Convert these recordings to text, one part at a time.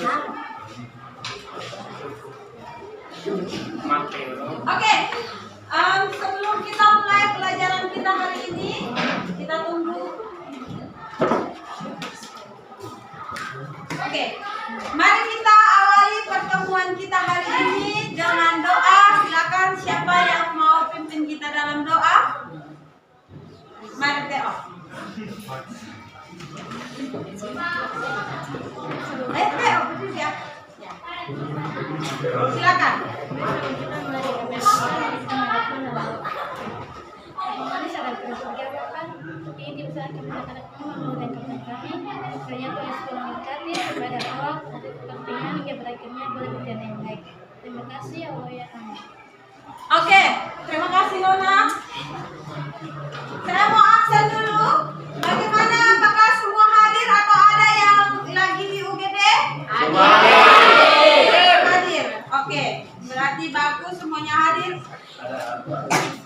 Oke, sebelum kita mulai pelajaran kita hari ini, kita tunggu. Oke, mari kita awali pertemuan kita hari ini dengan doa. Silakan siapa yang mau pimpin kita dalam doa? Mari Teo. Teo, berdiri ya. Silakan. Terima kasih Allah ya Amin. Oke, terima kasih Nona. Saya mau absen dulu. Bagaimana? Apakah semua hadir atau ada yang lagi di UGD? Hadir. Oke, berarti bagus semuanya hadir.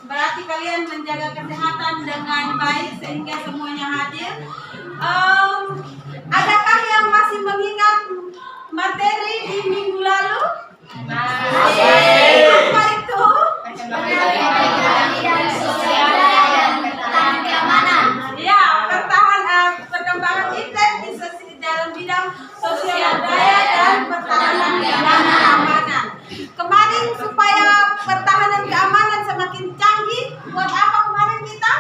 Berarti kalian menjaga kesehatan dengan baik sehingga semuanya hadir. Adakah yang masih mengingat materi di minggu lalu? Apa itu? Ya, perkembangan iptek dalam bidang sosial daya dan pertahanan keamanan. Kemarin supaya pertahanan keamanan semakin canggih, buat apa kemarin kita?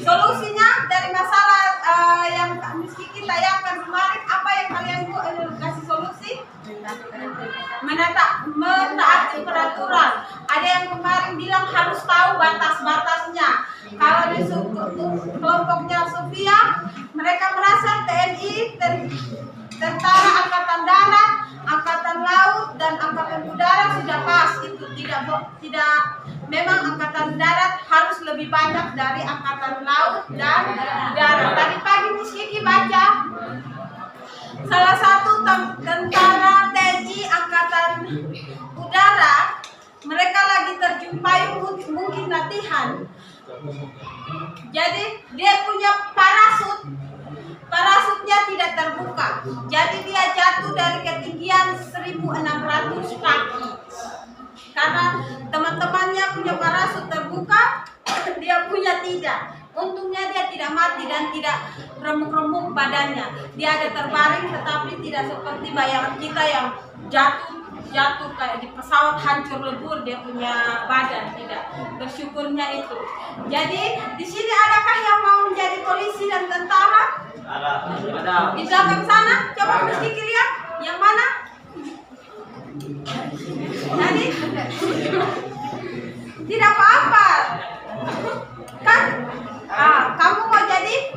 Solusinya dari masalah yang Miss Kiki tanyakan kemarin, apa yang kalian kasih solusi? Mentaati peraturan. Ada yang kemarin bilang harus tahu batas-batasnya. Kalau di kelompoknya Sofia, mereka merasa TNI, Tentara Angkatan Darat, Angkatan Laut, dan Angkatan Udara sudah pas. Itu tidak. Memang Angkatan Darat harus lebih banyak dari Angkatan Laut dan Udara. Tadi pagi Miss Kiki baca salah satu tentara TNI Angkatan Udara, mereka lagi terjun payung mungkin latihan. Jadi dia punya parasutnya tidak terbuka. Jadi dia jatuh dari ketinggian 1.600 kaki. Karena teman-temannya punya parasut terbuka, dia punya tidak. Untungnya dia tidak mati dan tidak remuk-remuk badannya. Dia ada terbaring tetapi tidak seperti bayangan kita yang jatuh kayak di pesawat hancur lebur dia punya badan, tidak. Bersyukurnya itu. Jadi di sini adakah yang mau menjadi polisi dan tentara? Ada. Di belakang sana, coba Miss Kiki lihat yang mana? Tadi tidak apa-apa kan? Kamu mau jadi?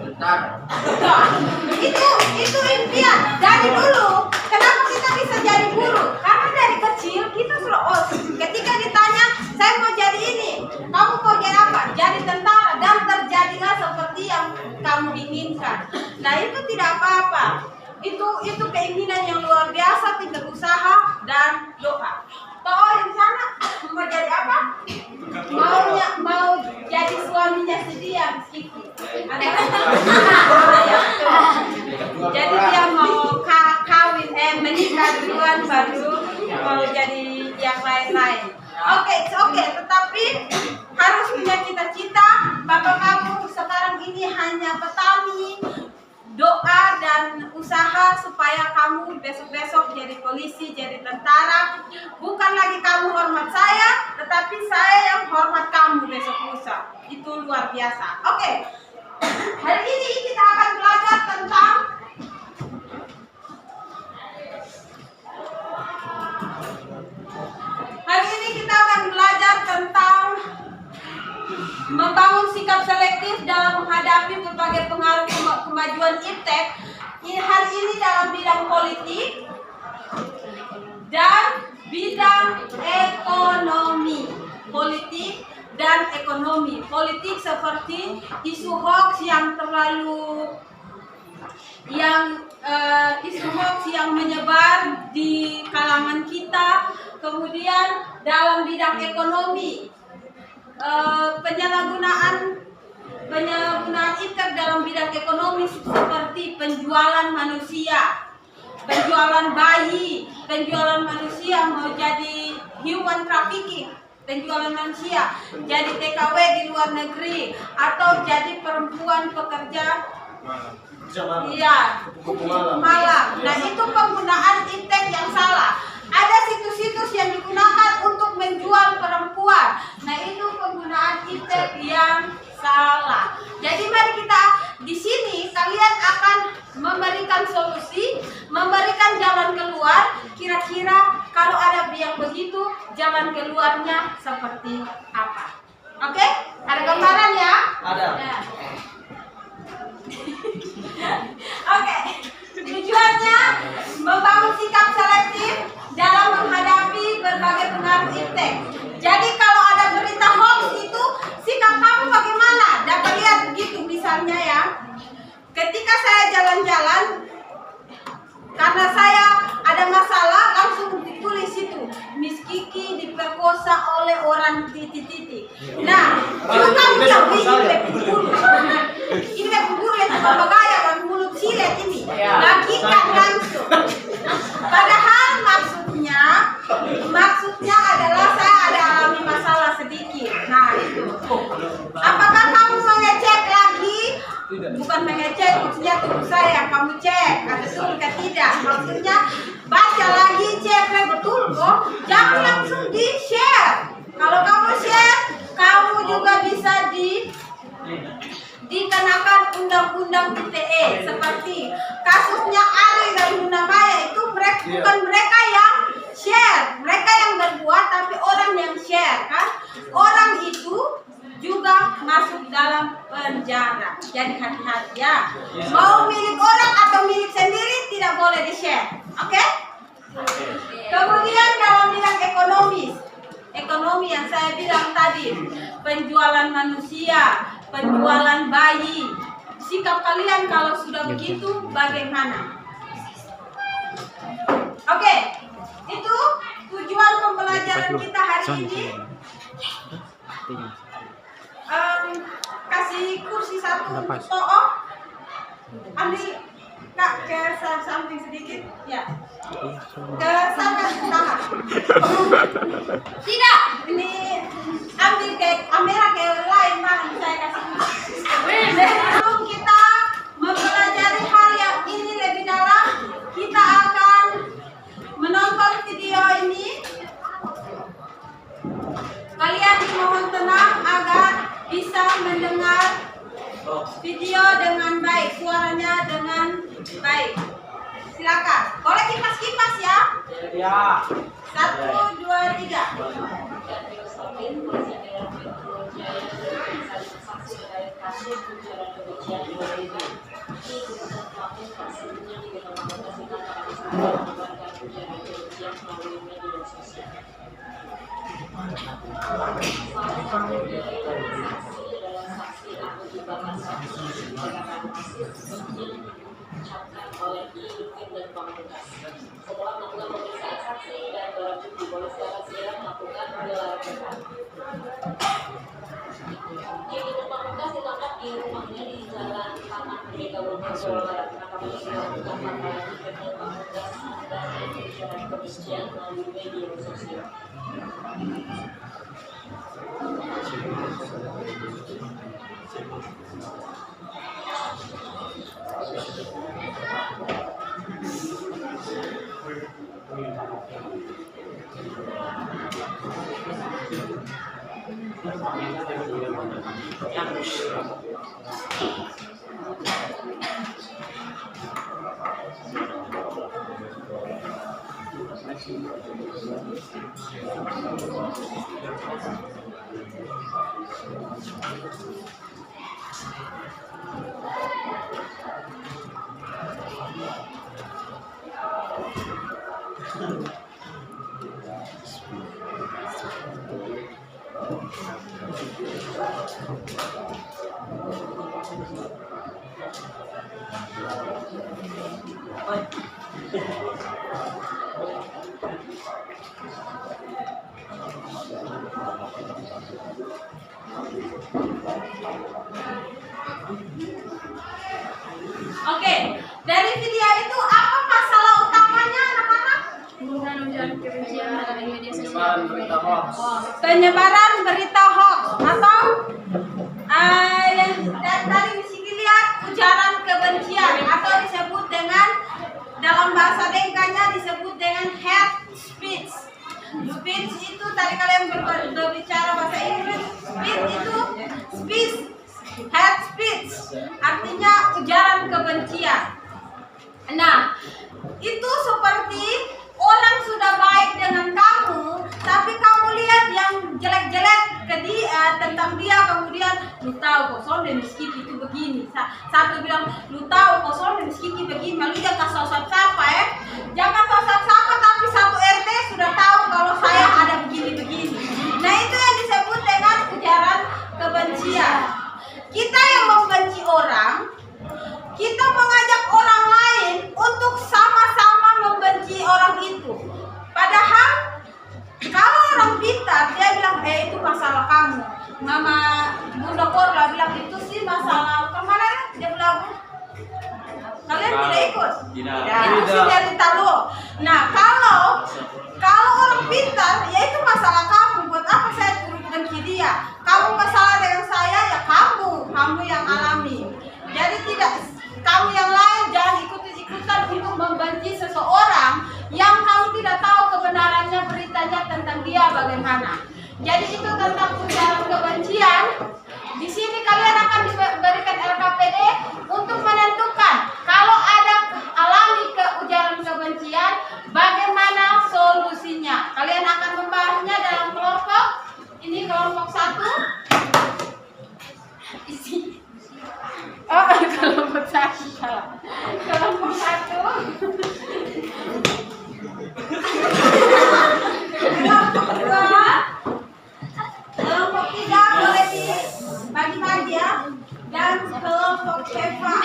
Itu impian dari dulu. Kenapa kita bisa jadi guru? Karena dari kecil kita ketika ditanya saya mau jadi ini, kamu mau jadi apa? Jadi tentara, dan terjadilah seperti yang kamu inginkan. Nah itu tidak apa-apa. Itu keinginan yang luar biasa, pintar usaha dan doa. Toh yang sana mau jadi apa? Mau jadi suaminya sedia, Miss Kiki. Jadi dia mau kawin, menikah duluan baru mau jadi yang lain-lain. Oke, tetapi harus punya cita-cita. Bapak kamu sekarang ini hanya petani, doa dan usaha supaya kamu besok-besok jadi polisi, jadi tentara. Bukan lagi kamu hormat saya, tetapi saya yang hormat kamu besok lusa. Itu luar biasa. Oke. Hari ini kita akan belajar tentang membangun sikap selektif dalam menghadapi berbagai pengaruh kemajuan iptek. Hari ini dalam bidang politik dan bidang ekonomi. Politik dan ekonomi. Politik seperti isu hoax yang menyebar di kalangan kita. Kemudian dalam bidang ekonomi, penyalahgunaan iptek dalam bidang ekonomi seperti penjualan manusia, penjualan bayi, penjualan manusia, mau jadi human trafficking, penjualan manusia, jadi TKW di luar negeri, atau jadi perempuan pekerja iya, malam. Nah, itu penggunaan iptek yang salah. Ada situs-situs yang digunakan untuk menjual perempuan. Nah, itu penggunaan iptek yang salah. Jadi mari kita di sini kalian akan memberikan solusi, memberikan jalan keluar. Kira-kira kalau ada yang begitu, jalan keluarnya seperti apa? Oke? Ada gambaran ya? Ada. Ya. Oke, tujuannya membangun sikap selektif dalam menghadapi berbagai pengaruh iptek. Jadi kalau ada berita hoax itu, sikap kamu bagaimana? Dapat lihat begitu misalnya ya. Ketika saya jalan-jalan, karena saya ada masalah, langsung ditulis itu, Miss Kiki diperkosa oleh orang titik-titik. Nah, itu kamu bilang ini pemburu yang berbahaya, orang mulut silet ini. Bagikan langsung. Padahal maksudnya adalah saya ada alami masalah sedikit. Nah, itu. Apakah kamu mengecek lagi? Bukan mengecek, maksudnya tubuh saya kamu cek, betul atau tidak? Maksudnya baca lagi, cek betul kok. Jangan langsung di share. Kalau kamu share, kamu juga bisa dikenakan undang-undang ITE seperti kasusnya Ali dan Luna Maya itu bukan mereka yang share, mereka yang berbuat, tapi orang yang share kan, orang itu juga masuk dalam penjara. Jadi hati-hati ya. Mau milik orang atau milik sendiri tidak boleh di-share. Oke? Kemudian dalam bidang ekonomi yang saya bilang tadi, penjualan manusia, penjualan bayi. Sikap kalian kalau sudah begitu bagaimana? Oke, itu tujuan pembelajaran kita hari ini. Kasih kursi satu untuk To'o. Ambil Kak ke samping sedikit. Ya. Ke sana tahan. Tidak, ini ambil ke kamera ke lain mana saya kasih. Sebelum kita mempelajari hal yang ini lebih dalam, kita akan menonton video ini. Kalian dimohon tenang agar bisa mendengar video dengan baik, suaranya dengan baik. Silakan. Boleh kipas-kipas ya? Ya. 1, 2, 3. Setelah melakukan pemeriksaan saksi dan barang bukti, polisi akan segera melakukan gelar perkara. Yaitu Pamungkas ditangkap di rumahnya di Jalan Taman Merdeka Bogor, Jawa Barat. Penangkapan ini dilakukan lantaran Irjen Pamungkas menyebarkan ujaran kebencian melalui media sosial. Oke, dari video itu apa masalah utama penyebaran berita hoax atau yang tadi di sini lihat ujaran kebencian atau disebut dengan dalam bahasa Dengkanya disebut dengan hate speech. Speech itu tadi kalian berbicara bahasa Inggris, speech itu speech, hate speech artinya ujaran kebencian. Nah, itu seperti orang sudah baik dengan kamu, tapi kamu lihat yang jelek-jelek ke dia tentang dia, kemudian lu tahu kok soalnya Miss Kiki itu begini. Satu bilang lu tahu kok soalnya Miss Kiki begini, lalu jangan sosok-sapa jangan sosok-sapa, tapi satu RT sudah tahu kalau saya ada begini-begini. Nah itu yang disebut dengan ujaran kebencian. Kita yang membenci orang, kita mengajak orang lain untuk sama-sama membenci orang itu. Padahal kalau orang pintar dia bilang itu masalah kamu. Mama Bunda Korla bilang itu sih masalah kemarin dia bilang kalian tidak ikut. Itu sih dari Talo. Nah kalau orang pintar ya itu masalah kamu. Buat apa saya turut benci dia? Kamu masalah dengan saya ya kamu yang alami. Jadi tidak kamu yang lain jangan ikut-ikutan untuk membenci seseorang yang kamu tidak tahu kebenarannya beritanya tentang dia bagaimana. Jadi itu tentang ujaran kebencian. Di sini kalian akan diberikan LKPD untuk menentukan kalau ada alami ujaran kebencian bagaimana solusinya. Kalian akan membahasnya dalam kelompok. Ini kelompok 1. Kelompok 1. Kelompok 1. Kelompok 2. Kelompok 3 boleh dibagi-bagi ya. Dan kelompok Eva.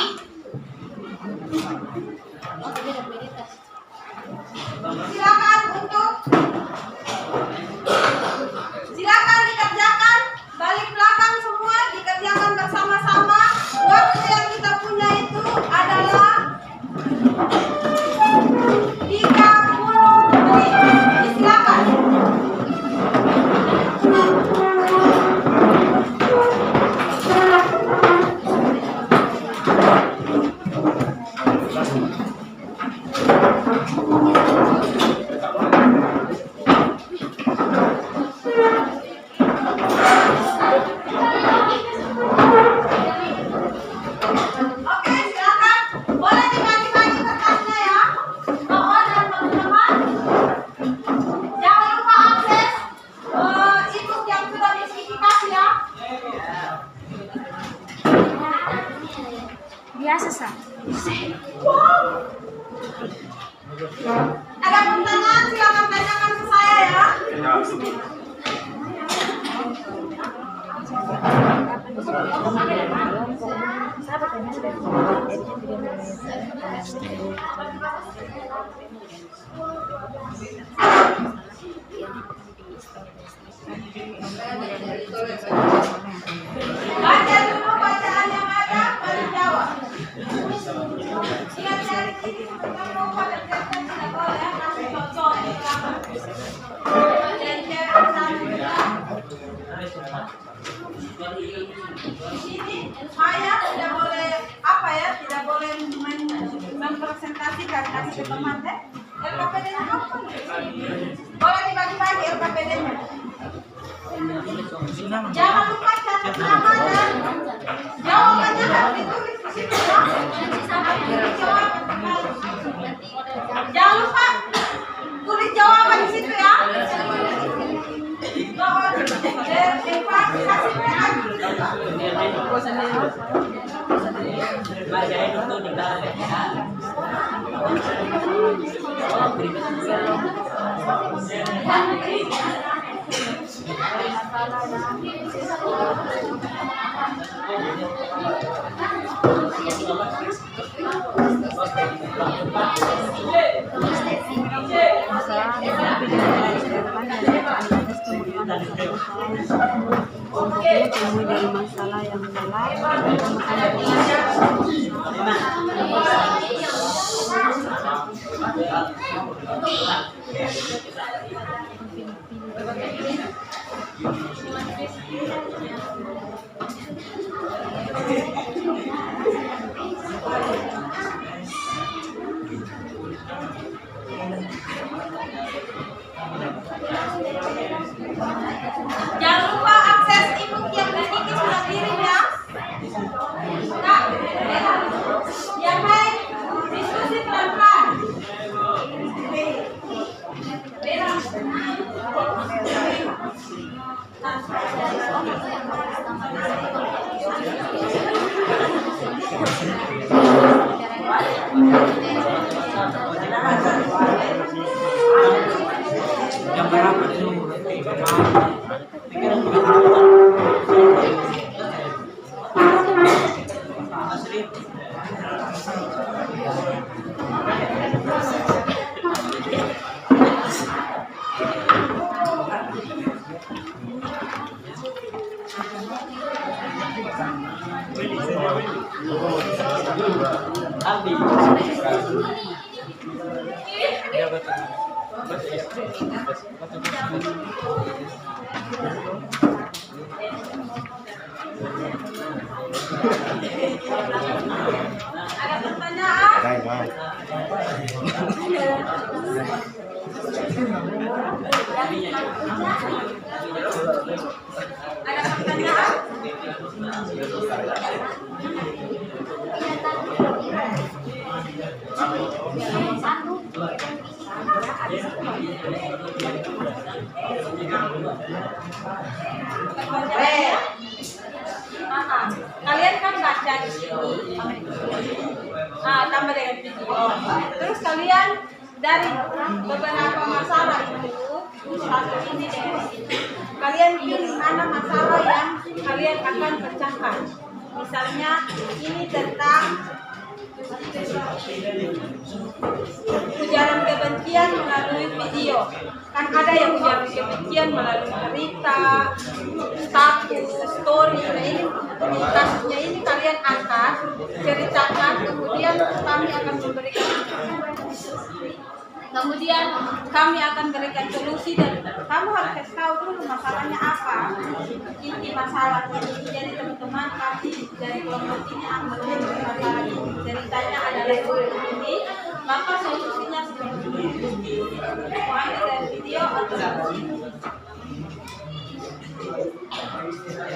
Silakan dikerjakan balik belakang semua, dikerjakan bersama-sama. Waktu yang kita punya itu adalah 30 menit. Silakan. Biasa sah. Ada pertanyaan silakan tanyakan ke saya ya. Baca dulu bacaan yang ada, baru jawab. Ingat dari sini ketemu pada jatuh tidak boleh ya, kasih contoh di belakang. Dan cewek di sini saya tidak boleh tidak boleh mempresentasikan kasih ke teman deh. LKPD-nya apa? Boleh dibagi-bagi LKPD-nya. Jangan lupa catat nama dan jawabannya harus ditulis di situ ya. Jangan lupa tulis jawaban di situ ya. Mulai dari masalah yang dalam Jangan lupa akses ebook yang Kiki sudah kirim ya. Kak, yang lain diskusi pelan-pelan. Yang berapa itu? Ada pertanyaan? Ada pertanyaan? Kalian kan baca di sini, tambah dengan video. Terus kalian dari beberapa masalah itu, satu ini dengan ini, kalian pilih mana masalah yang kalian akan pecahkan. Misalnya ini tentang ujaran kebencian melalui video. Kan ada yang ujaran kebencian melalui berita, status, story. Nah ini kasusnya ini kalian angkat, ceritakan, kemudian kami akan berikan solusi dan kamu harus kasih tahu dulu masalahnya apa, inti masalahnya. Jadi teman-teman kami dari kelompok ini akan memberi masalah ini. Ceritanya adalah seperti ini, maka solusinya seperti ini. Mulai dari video atau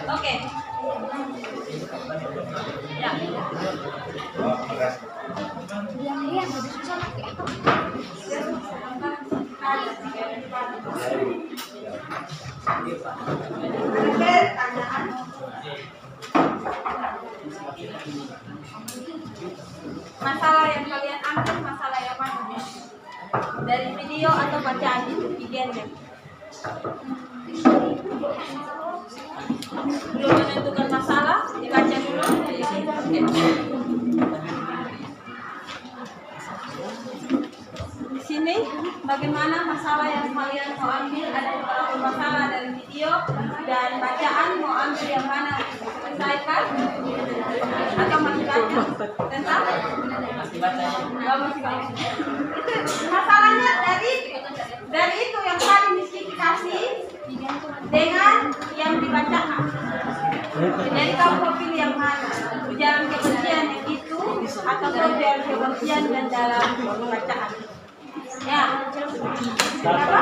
oke. Ya. Pertanyaan. Masalah yang kalian ambil masalah yang mana? Dari video atau bacaan itu videonya? Belum menentukan masalah, dibaca dulu. Di sini bagaimana masalah yang kalian mau ambil? Ada beberapa masalah dari video dan bacaan, mau ambil yang mana untuk selesaikan atau masih baca tentang? Masih baca. Itu masalahnya dari itu yang tadi miskifikasi dengan yang dibacakan. Jadi kamu mau pilih yang mana? Ujaran kebencian yang itu atau ujaran kebencian dan dalam bacaan? Ya, apa?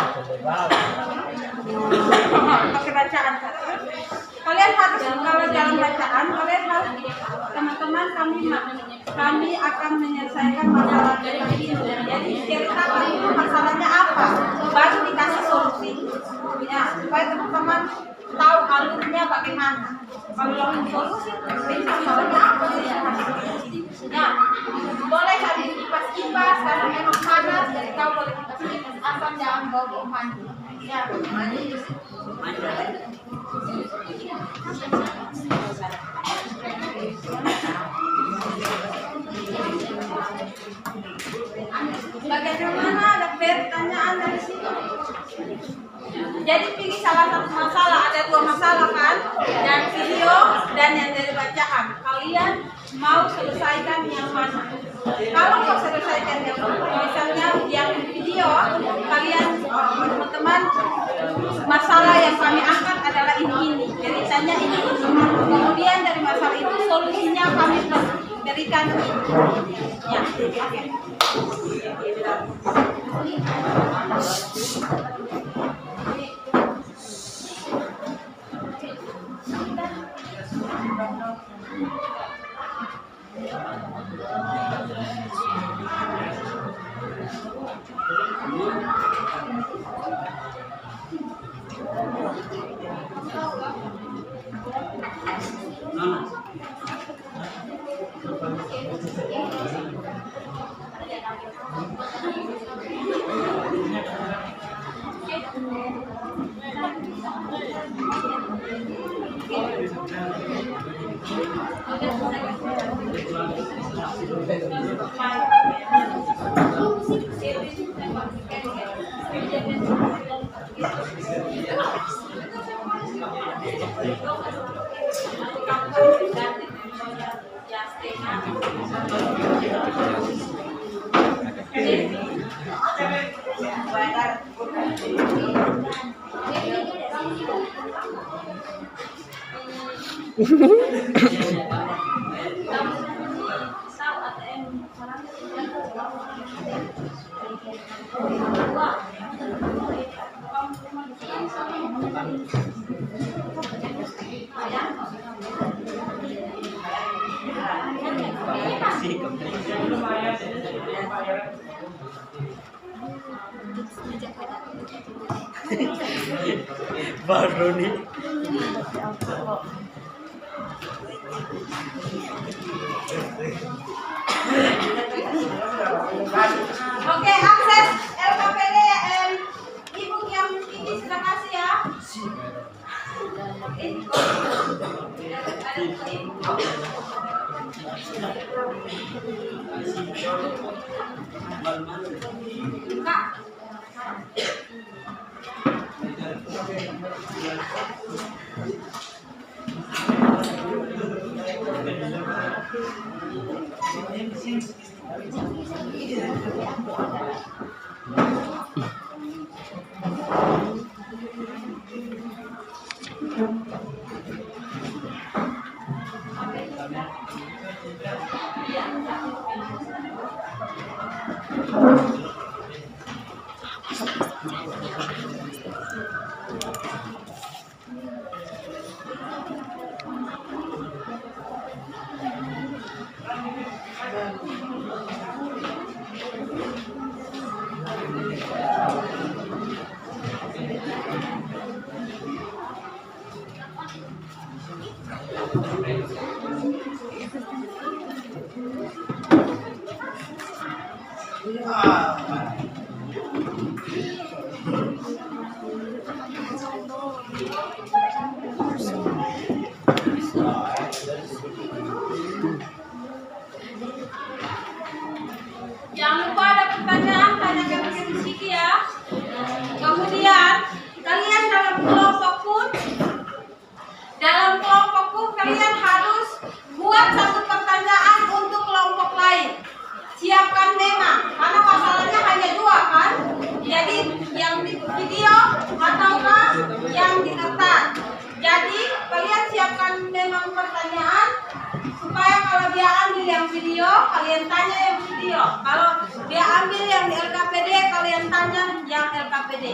Pakai bacaan. Kalian harus kalau dalam bacaan, kalian harus teman-teman kami akan menyelesaikan masalah dari itu. Jadi ceritakan dulu masalahnya apa, baru dikasih solusi. Ya, supaya teman-teman tahu alurnya bagaimana. Kalau langsung solusi, masalahnya apa sih? Ya, boleh kali kipas-kipas karena memang panas, jadi kau boleh kipas-kipas asal jangan bau mandi. Ya, mandi. Bagaimana ada pertanyaan dari sini? Jadi pilih salah satu masalah, ada dua masalah kan, yang video dan yang dari bacaan. Kalian mau selesaikan yang mana? Kalau mau selesaikan yang misalnya yang video, kalian teman-teman masalah yang kami angkat ada adanya ini. Kemudian dari masalah itu solusinya kami berikan ya. Baru nih. Oke, akses LKPD Ibu yang ini sudah kasih ya. Kak. Jangan lupa ada pertanyaan, tanyakan ke Siki ya. Kemudian kalian dalam kelompok pun kalian harus buat satu pertanyaan untuk kelompok lain. Siapkan tema, karena masalahnya hanya dua kan. Jadi yang di video ataukah yang di kertas. Jadi kalian siapkan memang pertanyaan supaya kalau dia ambil yang video, kalian tanya yang video. Kalau dia ambil yang di LKPD, kalian tanya yang LKPD.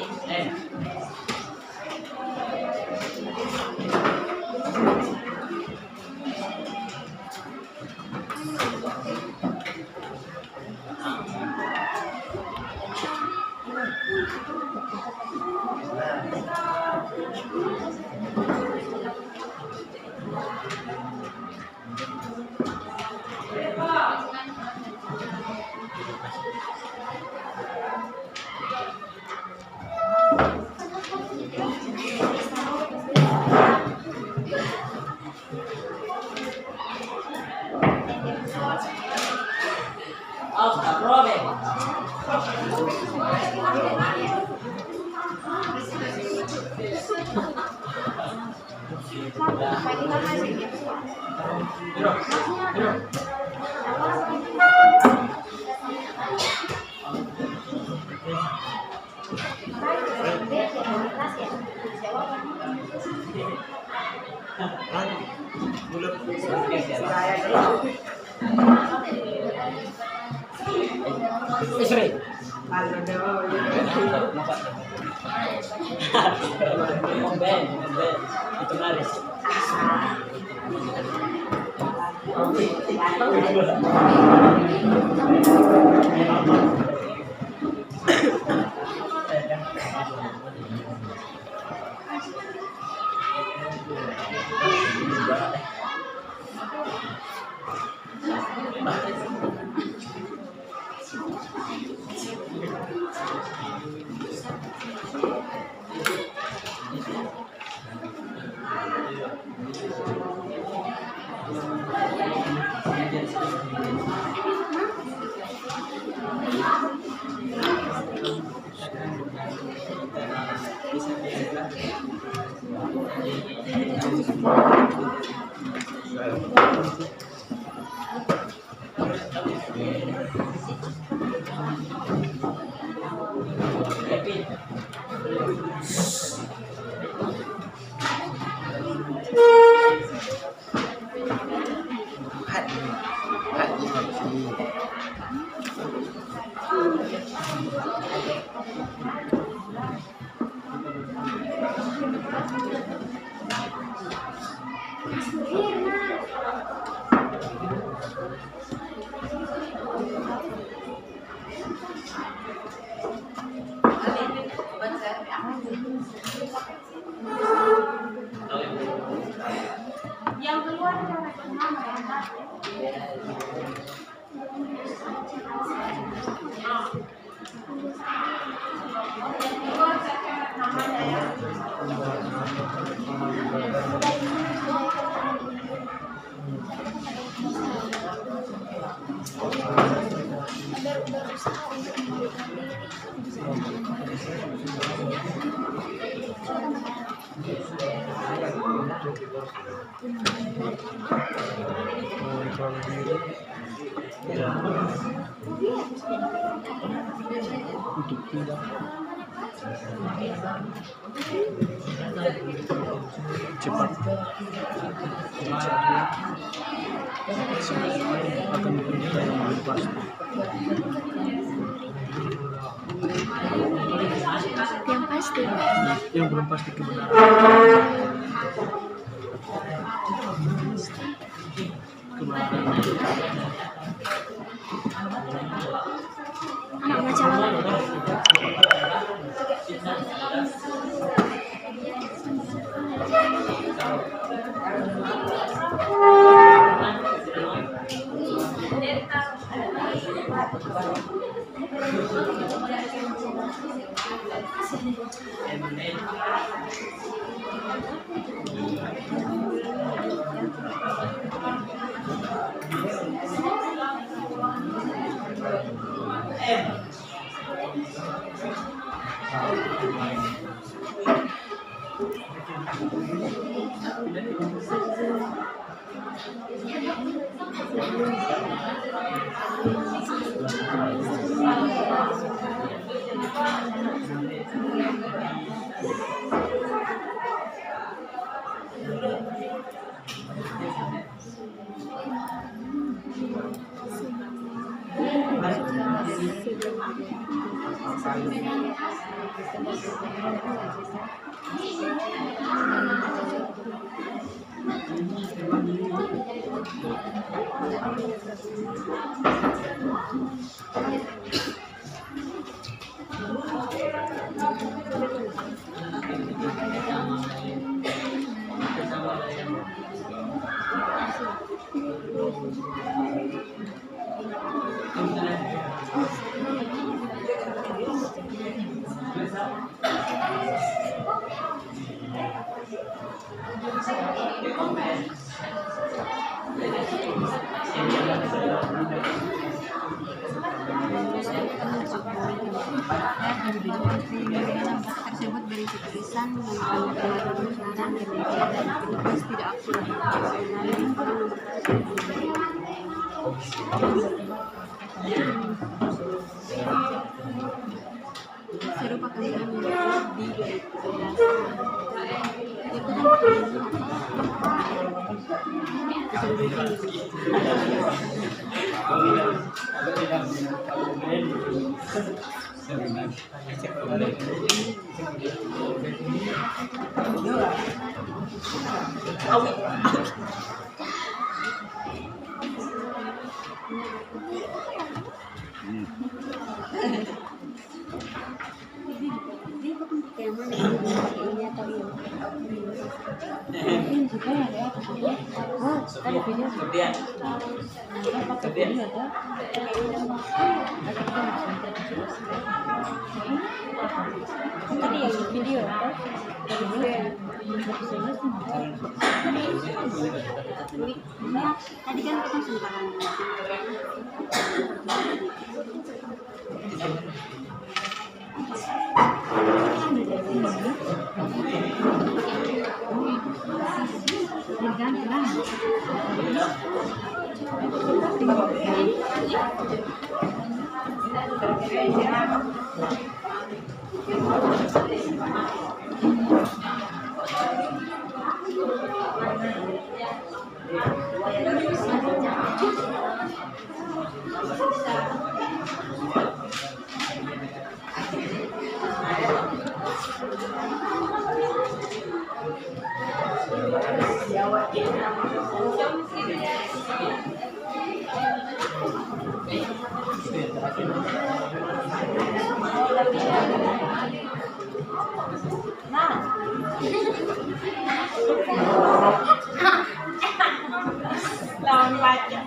Sorry. Ben, itu laris. Yang keluar berusaha untuk mengundurkan untuk tidak cepat akan berita yang belum pasti. Yang belum pasti kebenaran. anak macam apa? Tersebut berisi tulisan mengenai pembicaraan media dan penulis tidak akurat serupa kalian di 2011. Itu kan tadi yang di video tadi kan kita sekarang lawan baca.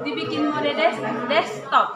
Dibikin mode desktop.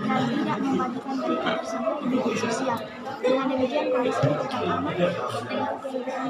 dan tidak membagikan berita tersebut di media sosial. Dengan demikian kondisi ini tetap aman dengan kehidupan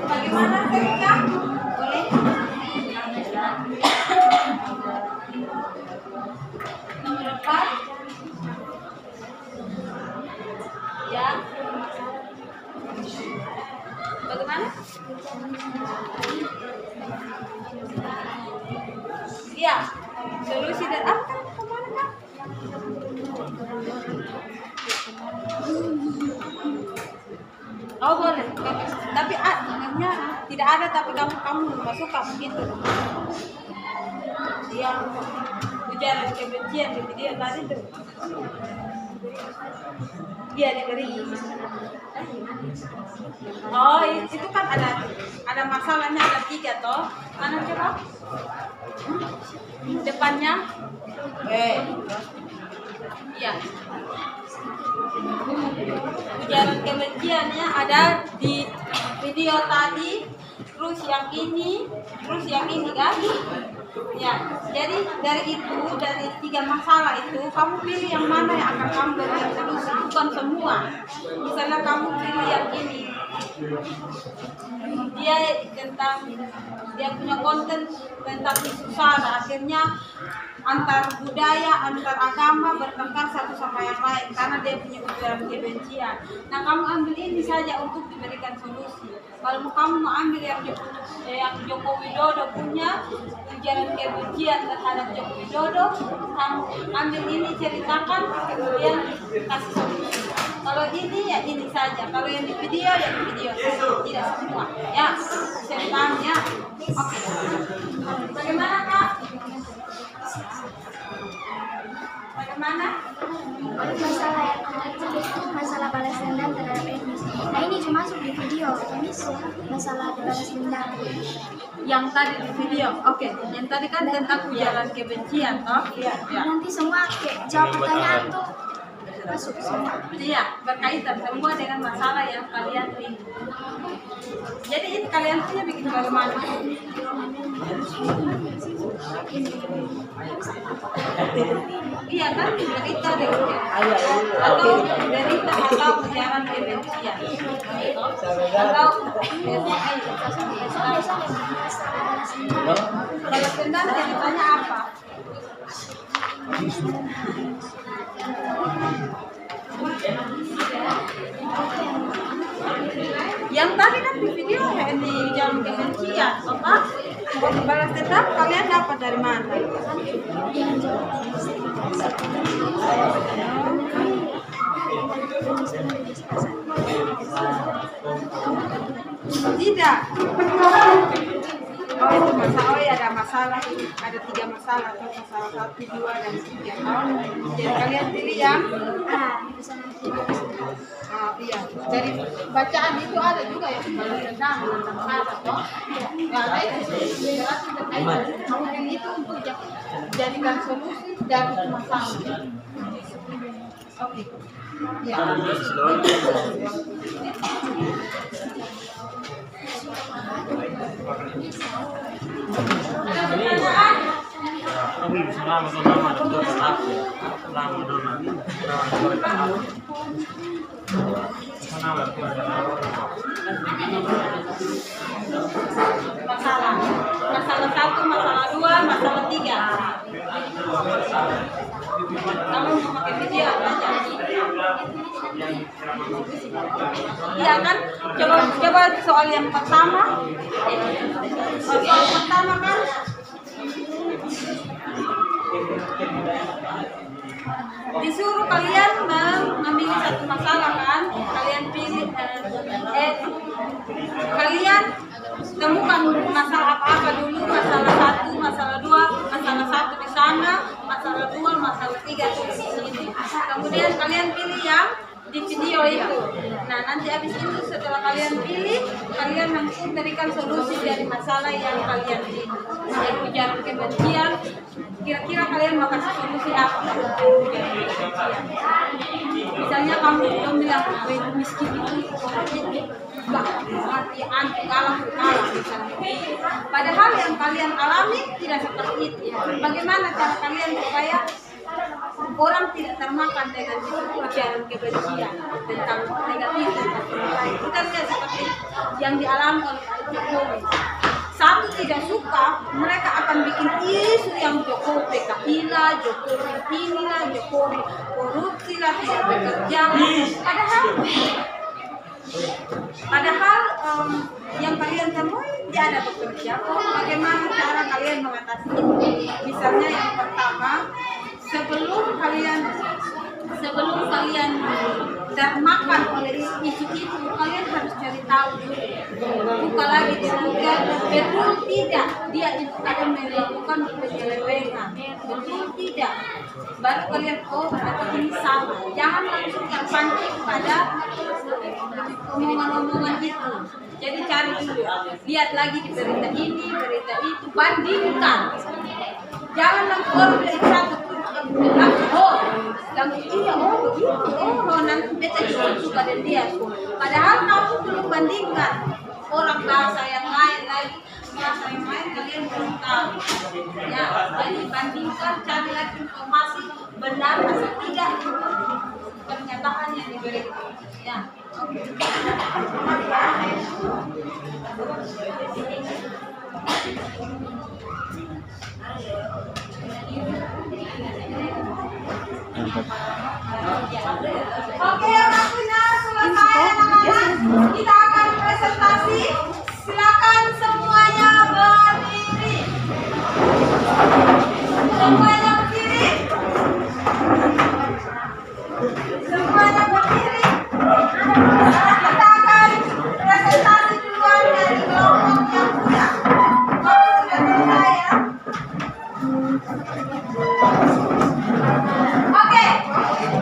Bagaimana Terika? Boleh? Nomor 4. Ya. Bagaimana? Iya. Solusi dan apa? Kemana Kak? Oh boleh, tapi sebenarnya tidak ada, tapi kamu masuk begitu. Yang ujaran kebencian di video tadi tuh. Iya diberi. Oh itu kan ada masalahnya, ada 3 toh. Mana coba? Depannya? Iya. Ujaran kebenciannya ada di video tadi, terus yang ini kan? Ya, jadi dari 3 masalah itu kamu pilih yang mana yang akan kamu berikan solusi, bukan semua. Misalnya kamu pilih yang ini, dia punya konten tentang isu SARA, akhirnya antar budaya, antar agama bertengkar satu sama yang lain karena dia punya ujaran kebencian. Nah kamu ambil ini saja untuk diberikan solusi. Kalau kamu mau ambil yang Joko Widodo punya ujaran kebencian terhadap Joko Widodo, kamu ambil ini ceritakan, kemudian kasih solusi. Kalau ini ya ini saja, kalau yang di video ya di video, tidak semua. Ya, ceritanya. Oke. Bagaimana Kak? Bagaimana? masalah yang kecil itu masalah balas dendam terhadap etnis. Nah ini cuma masuk di video, ini masalah balas dendam. Yang tadi di video, oke. Yang tadi kan tentang ujaran kebencian, toh? Iya. Nanti semua kayak jawab pertanyaan tuh masuk. Iya, berkaitan semua dengan masalah yang kalian pilih. Jadi itu kalian punya bikin bagaimana? Iya kan, berita deh. Atau berita atau ujaran kebencian. Atau kalau dendam ceritanya apa? Yang tadi kan di video di ujaran kebencian, apa? Balas dendam kalian dapat dari mana? Tidak. Oh itu masalah, oh ya ada masalah, ada 3 masalah atau masalah 1, 2 dan 3. Jadi kalian pilih yang iya. Dari bacaan itu ada juga yang balas dendam tentang syarat, toh? Ya, kamu pilih itu untuk jadikan solusi dari masalah. Oke. Ya. Masalah 1, masalah 2, masalah 3. Kamu mau pakai video aja. Iya kan? Coba soal yang pertama. Soal pertama kan disuruh kalian memilih satu masalah kan? Kalian pilih kalian temukan masalah apa-apa dulu, masalah 1, masalah 2, masalah 1 di sana, masalah 2, masalah 3 di sini. Kemudian kalian pilih yang di video itu. Nah, nanti habis itu setelah kalian pilih, kalian langsung berikan solusi dari masalah yang kalian pilih. Yang ujaran kebencian, kira-kira kalian mau kasih solusi apa? Misalnya kamu bilang miskin itu mati anti kalah misalnya. Padahal yang kalian alami tidak seperti itu. Bagaimana cara kalian supaya orang tidak termakan dengan ujaran kebencian tentang negatif tentang orang lain? Kita lihat seperti yang dialami oleh Pak Jokowi. Satu tidak suka, mereka akan bikin isu yang Jokowi PKI lah, Jokowi inilah, Jokowi korupsi lah, tidak bekerja. Padahal yang kalian temui tidak ada bekerja. Bagaimana cara kalian mengatasi itu? Misalnya yang pertama, sebelum kalian termakan oleh isu itu, kalian harus cari tahu dulu. Buka lagi di Google, betul tidak dia itu ada melakukan penyelewengan, betul tidak. Baru kalian berarti ini salah. Jangan langsung terpancing pada omongan-omongan itu. Jadi cari dulu, lihat lagi di berita ini, berita itu, bandingkan. Jangan langsung orang bilang satu langsung iya begitu nanti beta juga suka dan dia. Padahal kamu belum bandingkan orang bahasa yang lain lagi, bahasa yang lain kalian belum tahu. Ya, jadi bandingkan, cari lagi informasi benar atau tidak pernyataan yang diberikan. Ya, oke. Oke, waktunya selesai anak-anak. Kita akan presentasi. Silakan semuanya berdiri. Semuanya berdiri. Semuanya berdiri. Kita akan presentasi duluan dari kelompok yang sudah. Waktu sudah selesai ya. Oke,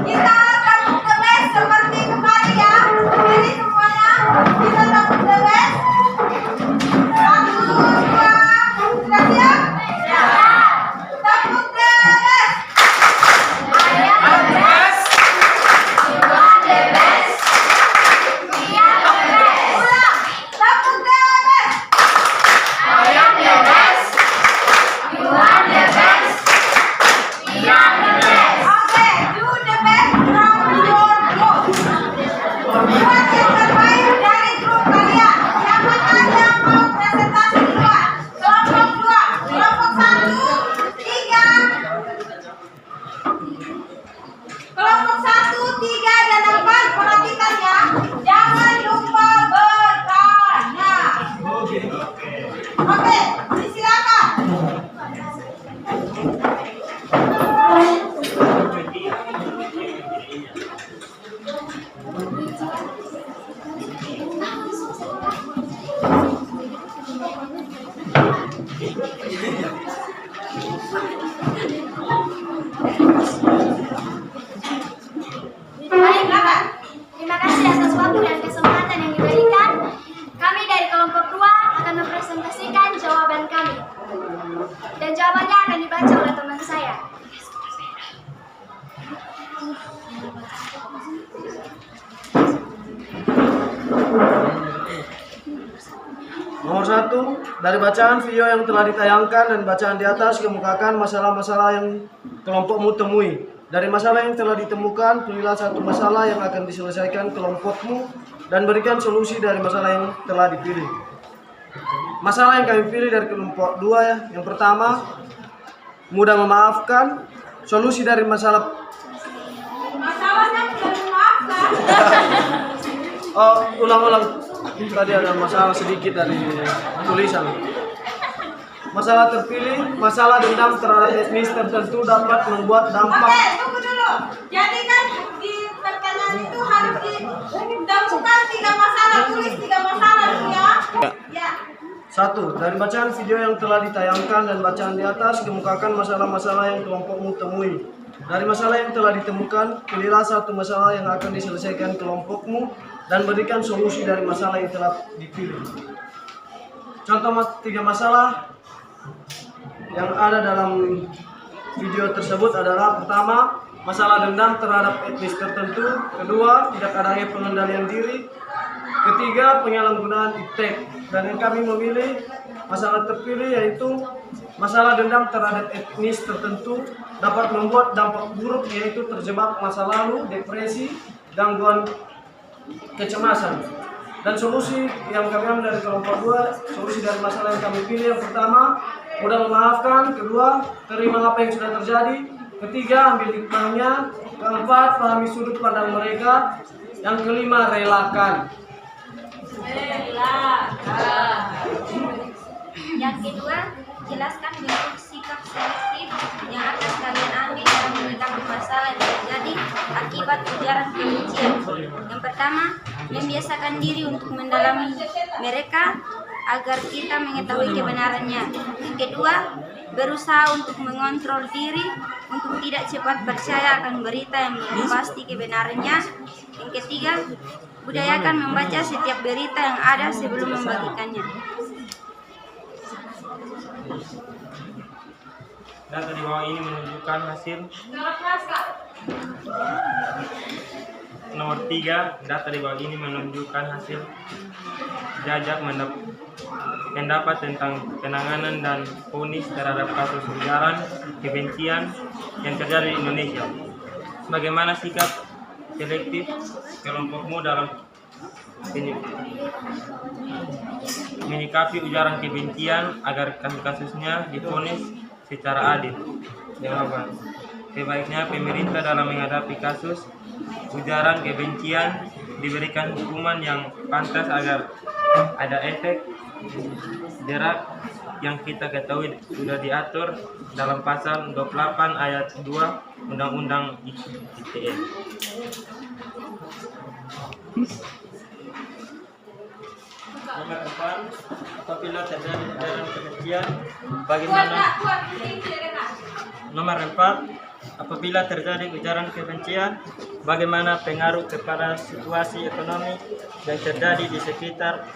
kita akan mulai seperti kemarin ya. Jadi semuanya kita akan mulai. Oke, silakan. Baik, terima kasih atas waktu dan kesempatan yang diberikan. Kami dari kelompok 2 akan mempresentasikan jawaban kami. Dan jawabannya akan dibaca oleh teman saya. Nomor 1, dari bacaan video yang telah ditayangkan dan bacaan di atas kemukakan masalah-masalah yang kelompokmu temui. Dari masalah yang telah ditemukan, pilihlah satu masalah yang akan diselesaikan kelompokmu dan berikan solusi dari masalah yang telah dipilih. Masalah yang kami pilih dari kelompok 2 ya. Yang pertama, mudah memaafkan. Solusi dari masalah Masalahnya sudah memaafkan. Oh, ulang-ulang. Tadi ada masalah sedikit dari tulisan. Masalah terpilih, masalah dendam terhadap etnis tertentu dapat membuat dampak. Oke, tunggu dulu. Jadi kan di pertanyaan itu harus didahulukan 3 masalah, tulis 3 masalah dulu ya. Ya. 1. Dari bacaan video yang telah ditayangkan dan bacaan di atas kemukakan masalah-masalah yang kelompokmu temui. Dari masalah yang telah ditemukan, pilihlah satu masalah yang akan diselesaikan kelompokmu dan berikan solusi dari masalah yang telah dipilih. Contoh 3 masalah yang ada dalam video tersebut adalah: pertama, masalah dendam terhadap etnis tertentu; kedua, tidak adanya pengendalian diri; ketiga, penyalahgunaan iptek. Dan yang kami memilih masalah terpilih yaitu masalah dendam terhadap etnis tertentu dapat membuat dampak buruk, yaitu terjebak masa lalu, depresi, gangguan kecemasan. Dan solusi yang kami ambil dari kelompok 2, solusi dari masalah yang kami pilih: yang pertama, mudah memaafkan; kedua, terima apa yang sudah terjadi; ketiga, ambil hikmahnya; keempat, pahami sudut pandang mereka; yang kelima, relakan. Yang kedua, jelaskan bentuk sikap selektif yang akan kalian ambil dalam menyikapi masalah yang terjadi akibat ujaran kebencian. Yang pertama, membiasakan diri untuk mendalami mereka agar kita mengetahui kebenarannya. Yang kedua, berusaha untuk mengontrol diri untuk tidak cepat percaya akan berita yang belum pasti kebenarannya. Yang ketiga, budayakan membaca setiap berita yang ada sebelum membagikannya. Data di bawah ini menunjukkan hasil. Nomor 3, data di bawah ini menunjukkan hasil jajak pendapat tentang penanganan dan vonis terhadap kasus ujaran kebencian yang terjadi di Indonesia. Bagaimana sikap selektif kelompokmu dalam menyikapi ujaran kebencian agar kasus-kasusnya divonis secara adil? Jawaban: sebaiknya pemerintah dalam menghadapi kasus ujaran kebencian diberikan hukuman yang pantas agar ada efek jerak yang kita ketahui sudah diatur dalam pasal 28 ayat 2 Undang-Undang ITE. Nomor 4, apabila terjadi ujaran kebencian, bagaimana? Nomor 4, apabila terjadi ujaran kebencian, bagaimana pengaruh kepada situasi ekonomi yang terjadi di sekitar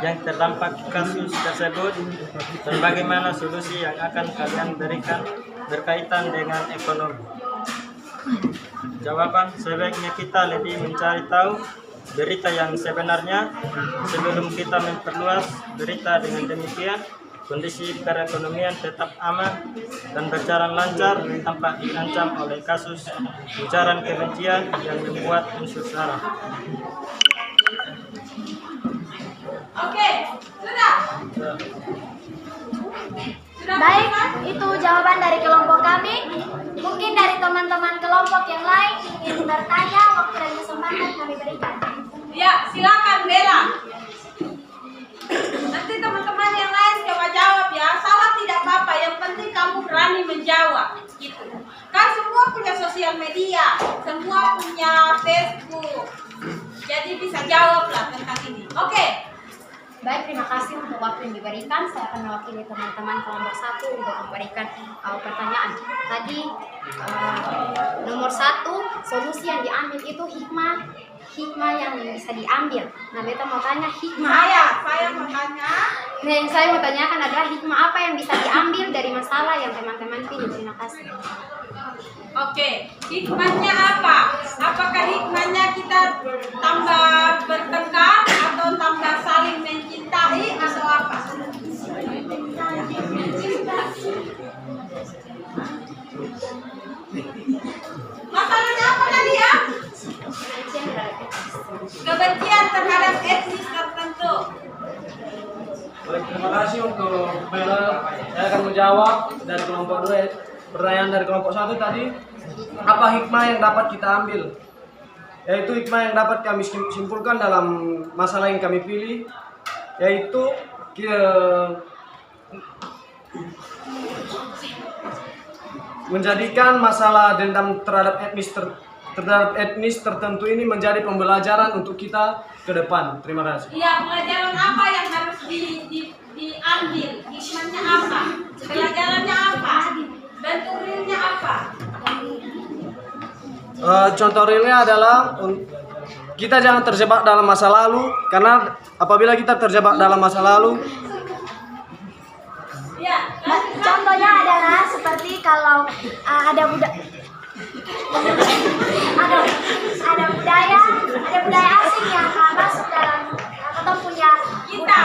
yang terdampak kasus tersebut, dan bagaimana solusi yang akan kalian berikan berkaitan dengan ekonomi? Jawaban: sebaiknya kita lebih mencari tahu berita yang sebenarnya sebelum kita memperluas berita. Dengan demikian, kondisi perekonomian tetap aman dan berjalan lancar tanpa diancam oleh kasus ujaran kebencian yang membuat unsur sara. Oke, sudah. Baik, itu jawaban dari kelompok kami. Mungkin dari teman-teman kelompok yang lain ingin bertanya, waktu dan kesempatan kami berikan. Ya, silakan Bella. Nanti teman-teman yang menjawab gitu. Kan semua punya sosial media, semua punya Facebook. Jadi bisa jawab lah tentang ini. Oke. Baik, terima kasih untuk waktu yang diberikan. Saya akan mewakili teman-teman kelompok 1 untuk memberikan pertanyaan. Tadi nomor 1, solusi yang diambil itu hikmah yang bisa diambil. Nah, beta mau tanya hikmah. Saya mau tanya. Nah, yang saya mau tanyakan adalah hikmah apa yang bisa diambil dari masalah yang teman-teman pilih. Terima kasih. Oke, hikmahnya apa? Apakah hikmahnya kita tambah bertengkar atau tambah saling mencintai atau apa? Masalahnya apa tadi ya? Kebencian terhadap etnis tertentu. Baik, terima kasih untuk Bella. Saya akan menjawab dari kelompok 2. Pertanyaan dari kelompok 1 tadi, apa hikmah yang dapat kita ambil? Yaitu hikmah yang dapat kami simpulkan dalam masalah yang kami pilih, yaitu menjadikan masalah dendam terhadap etnis tertentu ini menjadi pembelajaran untuk kita ke depan. Terima kasih. Iya, pelajaran apa yang harus diambil? Hikmahnya apa? Pelajarannya apa? Bentuk realnya apa? Contoh realnya adalah kita jangan terjebak dalam masa lalu, karena apabila kita terjebak dalam masa lalu, Ya, Contohnya adalah seperti kalau ada budaya asing yang masuk dalam atau punya kita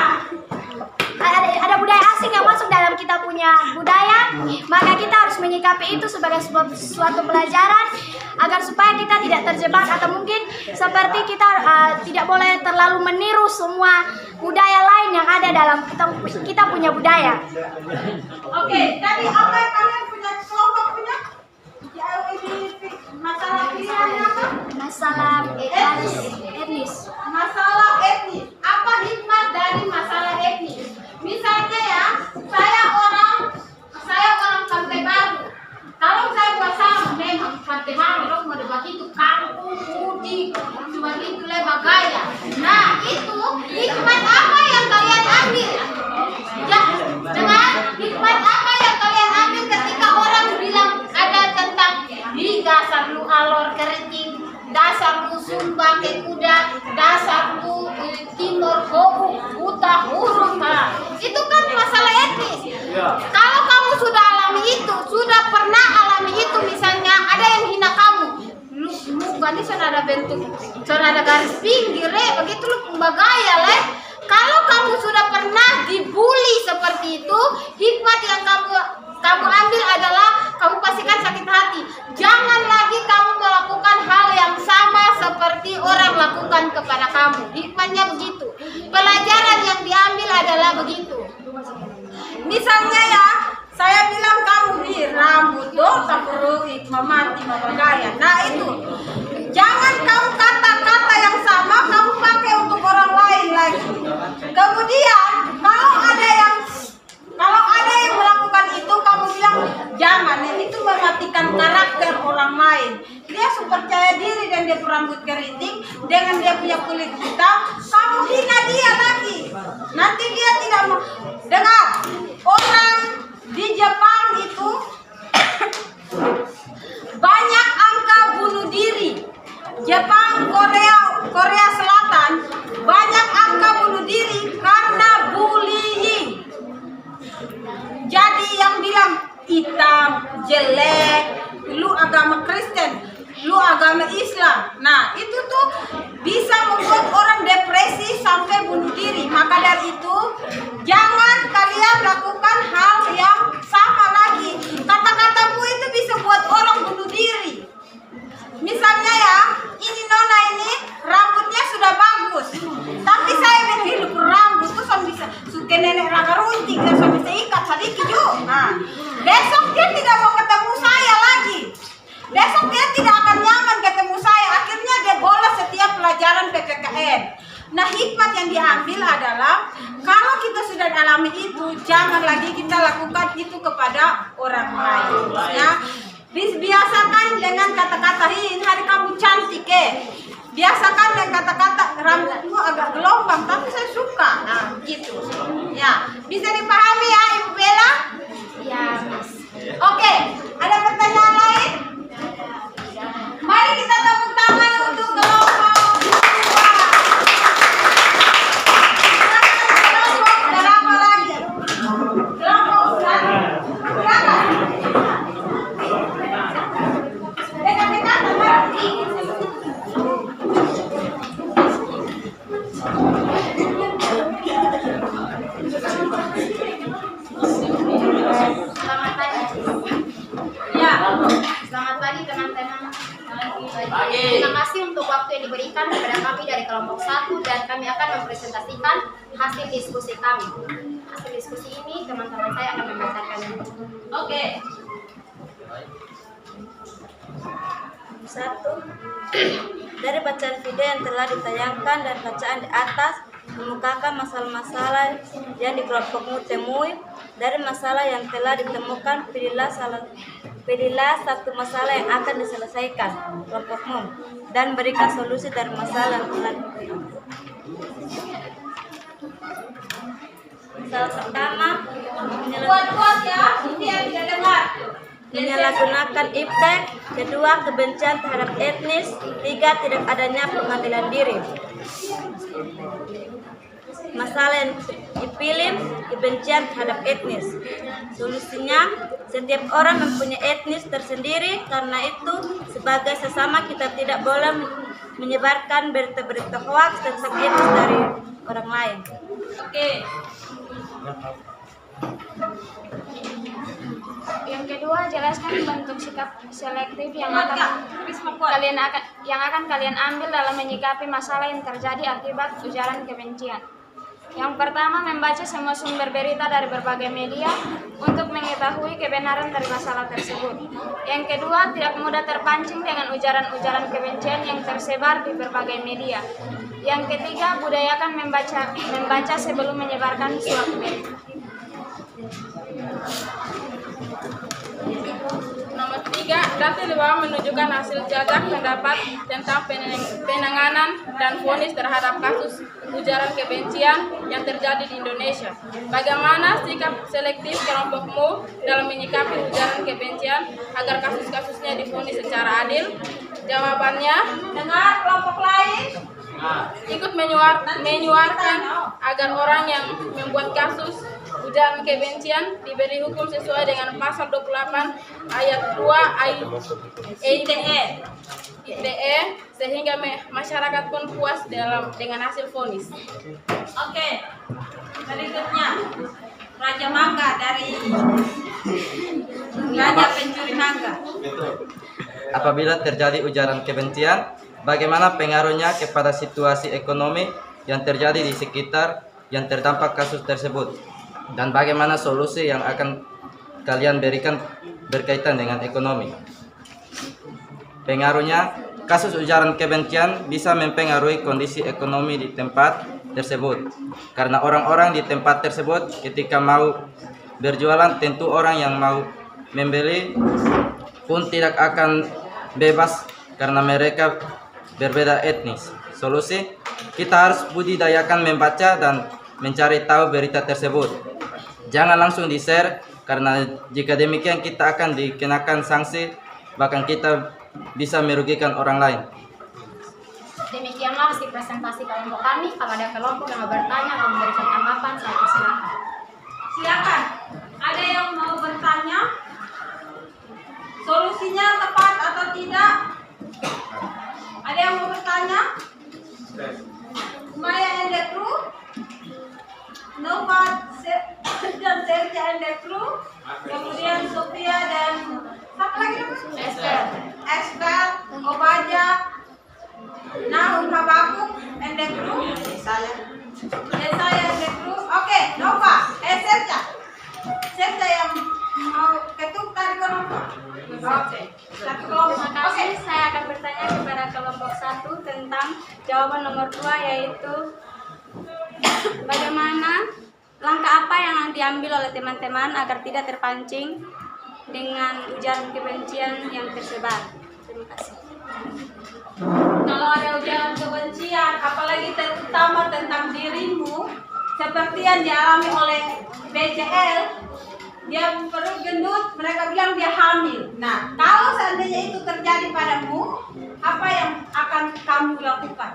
ada budaya asing yang masuk dalam kita punya budaya, maka kita harus menyikapi itu sebagai suatu pelajaran agar supaya kita tidak terjebak, atau mungkin seperti kita tidak boleh terlalu meniru semua budaya lain yang ada dalam kita punya budaya. Oke, tadi apa yang kalian punya kelompok punya? Ya, ini masalah pilihannya apa? Masalah etnis. Masalah etnis. Apa hikmah dari masalah etnis? Misalnya ya, saya orang Pantai Baru. Kalau saya puasa memang Pantai Baru, orang mau begitu kampung, mudik, begitu lebar gaya. Nah, itu hikmah apa yang kalian ambil? Ya, dengan hikmah apa yang kalian ambil ketika orang bilang ada tentang di dasar lu alor keriting, dasar lu sumba ke kuda, dasar lu timur kobu, buta huruf. Nah, itu kan masalah etnis. Kalau kamu sudah alami itu, sudah pernah alami itu, misalnya ada yang hina kamu, lu bukan ini sudah ada bentuk, sudah ada garis pinggir, begitu lu bagaya leh. Kalau kamu sudah pernah dibully seperti itu, hikmat yang kamu ambil adalah kamu pastikan sakit hati. Jangan lagi kamu melakukan hal yang sama seperti orang lakukan kepada kamu. Hikmahnya begitu. Pelajaran yang diambil adalah begitu. Misalnya ya, saya bilang kamu nih rambut tak perlu hikmah mati gaya. Nah itu, jangan kamu kata-kata yang sama kamu pakai untuk orang lain lagi. Kemudian kalau ada yang melakukan itu, kamu bilang jangan, itu mematikan karakter orang lain. Dia super percaya diri dan dia berambut keriting dengan dia punya kulit hitam, kamu hina dia lagi. Nanti dia tidak mau dengar. Orang di Jepang itu banyak angka bunuh diri. Jepang, Korea Selatan banyak angka bunuh diri karena bullying. Jadi yang bilang hitam, jelek, lu agama Kristen, lu agama Islam. Nah, itu tuh bisa membuat orang depresi sampai bunuh diri. Maka dari itu, jangan kalian lakukan hal yang sama lagi. Kata-katamu itu bisa buat orang bunuh diri. Misalnya ya, ini Nona ini rambutnya sudah bagus, tapi saya menghirup rambut tuh sampai bisa suka nenek raga runting dan sampai bisa ikat sedikit juga. Nah, besok dia tidak mau ketemu saya lagi. Besok dia tidak akan nyaman ketemu saya. Akhirnya dia bolos setiap pelajaran PPKN. Nah, hikmat yang diambil adalah kalau kita sudah sudah alami itu, jangan lagi kita lakukan itu kepada orang lain. Ya, biasakan dengan kata-kata ini, hari kamu cantik Biasakan dengan kata-kata rambutmu agak gelombang, tapi saya suka. Nah, gitu. Ya, bisa dipahami ya, Ibu Bella? Ya, Mas. Oke, ada pertanyaan lain? Mari kita tepuk tangan untuk kelompok 2. Kelompok berapa lagi? Kelompok 1. Berapa? Dekat-dekat mari. Selamat pagi. Ya. Selamat pagi teman-teman. Terima kasih untuk waktu yang diberikan kepada kami dari kelompok 1 dan kami akan mempresentasikan hasil diskusi kami. Hasil diskusi ini teman-teman saya akan membacakannya. Oke. 1. Dari bacaan video yang telah ditayangkan dan bacaan di atas mengemukakan masalah-masalah yang di kelompokmu temui. Dari masalah yang telah ditemukan, pilihlah satu masalah yang akan diselesaikan kelompokmu dan berikan solusi dari masalah yang telah ditemukan. Masalah pertama, Buat ya, ini yang tidak dengar. menyalahgunakan iptek. Kedua, kebencian terhadap etnis. 3, tidak adanya pengadilan diri. Masalah yang dipilih, kebencian terhadap etnis. Solusinya, setiap orang mempunyai etnis tersendiri. Karena itu, sebagai sesama kita tidak boleh menyebarkan berita-berita hoaks tentang etnis dari orang lain. Oke. Yang kedua, jelaskan bentuk sikap selektif yang akan kalian ambil dalam menyikapi masalah yang terjadi akibat ujaran kebencian. Yang pertama, membaca semua sumber berita dari berbagai media untuk mengetahui kebenaran dari masalah tersebut. Yang kedua, tidak mudah terpancing dengan ujaran-ujaran kebencian yang tersebar di berbagai media. Yang ketiga, budayakan membaca sebelum menyebarkan suatu berita. Nomor 3, daftar di bawah menunjukkan hasil jajak pendapat tentang penanganan dan vonis terhadap kasus ujaran kebencian yang terjadi di Indonesia. Bagaimana sikap selektif kelompokmu dalam menyikapi ujaran kebencian agar kasus-kasusnya divonis secara adil? Jawabannya, Dengar kelompok lain. ikut menyuarakan agar orang yang membuat kasus ujaran kebencian diberi hukum sesuai dengan pasal 28 ayat 2 ITE sehingga masyarakat pun puas dengan hasil vonis. Oke. Berikutnya, Raja Mangga dari Raja Pencuri Mangga. Apabila terjadi ujaran kebencian, bagaimana pengaruhnya kepada situasi ekonomi yang terjadi di sekitar yang terdampak kasus tersebut? Dan bagaimana solusi yang akan kalian berikan berkaitan dengan ekonomi? Pengaruhnya, kasus ujaran kebencian bisa mempengaruhi kondisi ekonomi di tempat tersebut. Karena orang-orang di tempat tersebut ketika mau berjualan, tentu orang yang mau membeli pun tidak akan bebas karena mereka berbeda etnis. Solusi, kita harus budidayakan membaca dan mencari tahu berita tersebut. Jangan langsung di-share, karena jika demikian kita akan dikenakan sanksi, bahkan kita bisa merugikan orang lain. Demikianlah hasil presentasi kelompok kami. Kalau ada kelompok yang mau bertanya atau memberikan tanggapan, saya persilakan. Silakan. Ada yang mau bertanya? Solusinya tepat atau tidak? Ada yang mau bertanya? Maya and the crew? Nova dan Serja and the crew? Kemudian Sophia dan siapa lagi? Esther, Obaja, Nahum Habakuk and the crew? Saya and the crew. Oke, Nova, Serja. Serja yang mau ketuk tadi ke Nova. Oke. Satu kelompok. Terima kasih. Saya akan bertanya kepada kelompok 1 tentang jawaban nomor 2, yaitu bagaimana langkah apa yang diambil oleh teman-teman agar tidak terpancing dengan ujaran kebencian yang tersebar? Terima kasih. Kalau ada ujaran kebencian, apalagi terutama tentang dirimu, seperti yang dialami oleh BCL, dia perut gendut, mereka bilang dia hamil. Nah, kalau seandainya itu terjadi padamu, apa yang akan kamu lakukan?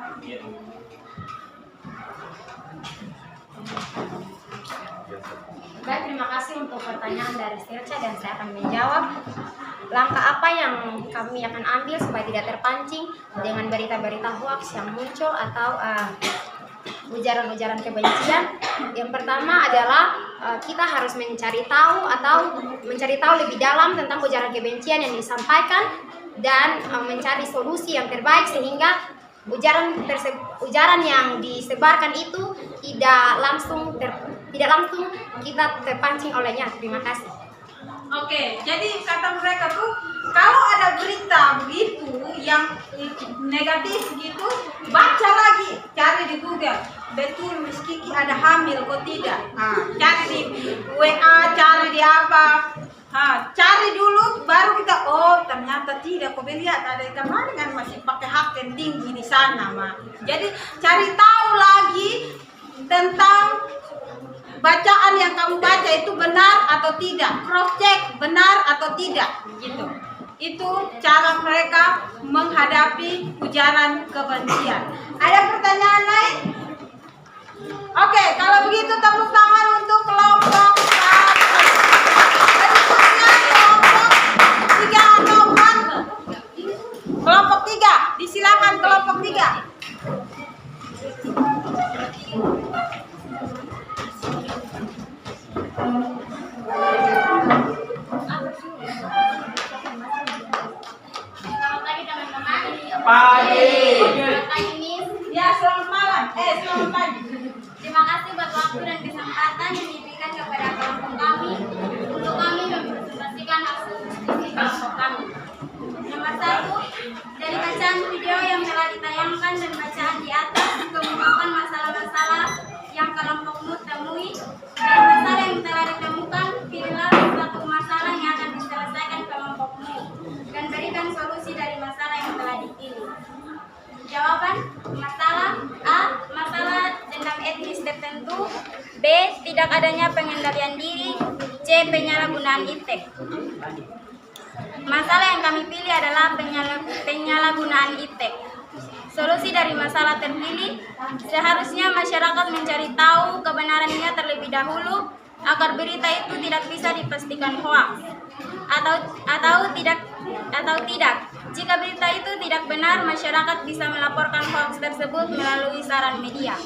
Baik, terima kasih untuk pertanyaan dari Stircha dan saya akan menjawab. Langkah apa yang kami akan ambil supaya tidak terpancing dengan berita-berita hoax yang muncul atau ujaran-ujaran kebencian? Yang pertama adalah kita harus mencari tahu lebih dalam tentang ujaran kebencian yang disampaikan dan mencari solusi yang terbaik sehingga ujaran yang disebarkan itu tidak langsung kita terpancing olehnya. Terima kasih. Oke, jadi kata mereka tuh kalau ada berita begitu yang negatif gitu, baca lagi, cari di Google, betul Miss Kiki ada hamil kok tidak? Cari di WA, cari di apa? Cari dulu, baru kita ternyata tidak. Kok lihat ada kemarin kan masih pakai hak yang tinggi di sana, mah. Jadi cari tahu lagi tentang bacaan yang kamu baca itu benar atau tidak, cross check benar atau tidak, gitu. Itu cara mereka menghadapi ujaran kebencian. Ada pertanyaan lain? Oke, kalau begitu tepuk tangan untuk kelompok 1. Berikutnya kelompok 3 atau 4? Kelompok 3, disilakan kelompok 3. Pagi. Selamat pagi, Miss. Ya, selamat malam. Selamat pagi. Terima kasih buat waktu dan kesempatan yang diberikan kepada kelompok kami untuk kami mempresentasikan hasil diskusi kelompok kami. Nomor 1, dari bacaan video yang telah ditayangkan dan bacaan di atas kemukakan masalah-masalah yang kelompokmu temui. Dari masalah yang telah ditemukan, pilihlah satu masalah yang akan diselesaikan kelompokmu dan berikan solusi dari masalah yang telah dipilih. Jawaban: masalah A, masalah dendam etnis tertentu. B, tidak adanya pengendalian diri. C, penyalahgunaan iptek. Masalah yang kami pilih adalah penyalahgunaan iptek. Solusi dari masalah terpilih: seharusnya masyarakat mencari tahu kebenarannya terlebih dahulu agar berita itu tidak bisa dipastikan hoax atau tidak. Jika berita itu tidak benar, masyarakat bisa melaporkan hoax tersebut melalui saran media.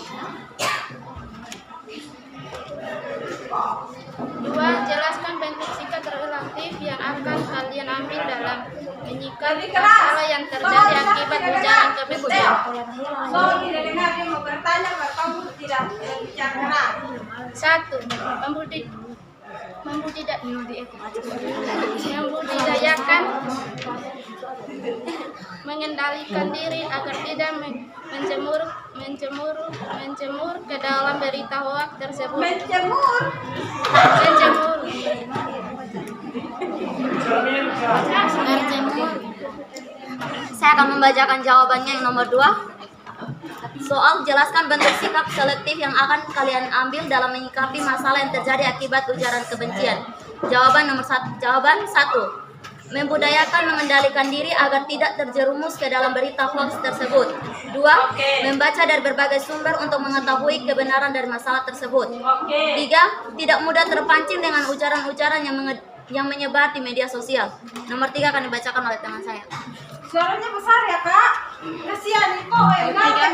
2. Jelaskan bentuk sikap relatif yang akan kalian ambil dalam menyikapi masalah yang terjadi akibat ujaran kebencian. Tidak dengar, dia mau bertanya, kamu tidak bicara keras. 1. Membudidayakan, mengendalikan diri agar tidak menjemur ke dalam berita hoax tersebut. Menjemur. Saya akan membacakan jawabannya yang nomor 2. Soal jelaskan bentuk sikap selektif yang akan kalian ambil dalam menyikapi masalah yang terjadi akibat ujaran kebencian. Jawaban nomor 1. Jawaban 1. Membudayakan mengendalikan diri agar tidak terjerumus ke dalam berita hoax tersebut. 2. Membaca dari berbagai sumber untuk mengetahui kebenaran dari masalah tersebut. 3. Tidak mudah terpancing dengan ujaran-ujaran yang menyebar di media sosial. Nomor 3 akan dibacakan oleh teman saya. Suaranya besar ya, Kak? Kasihan itu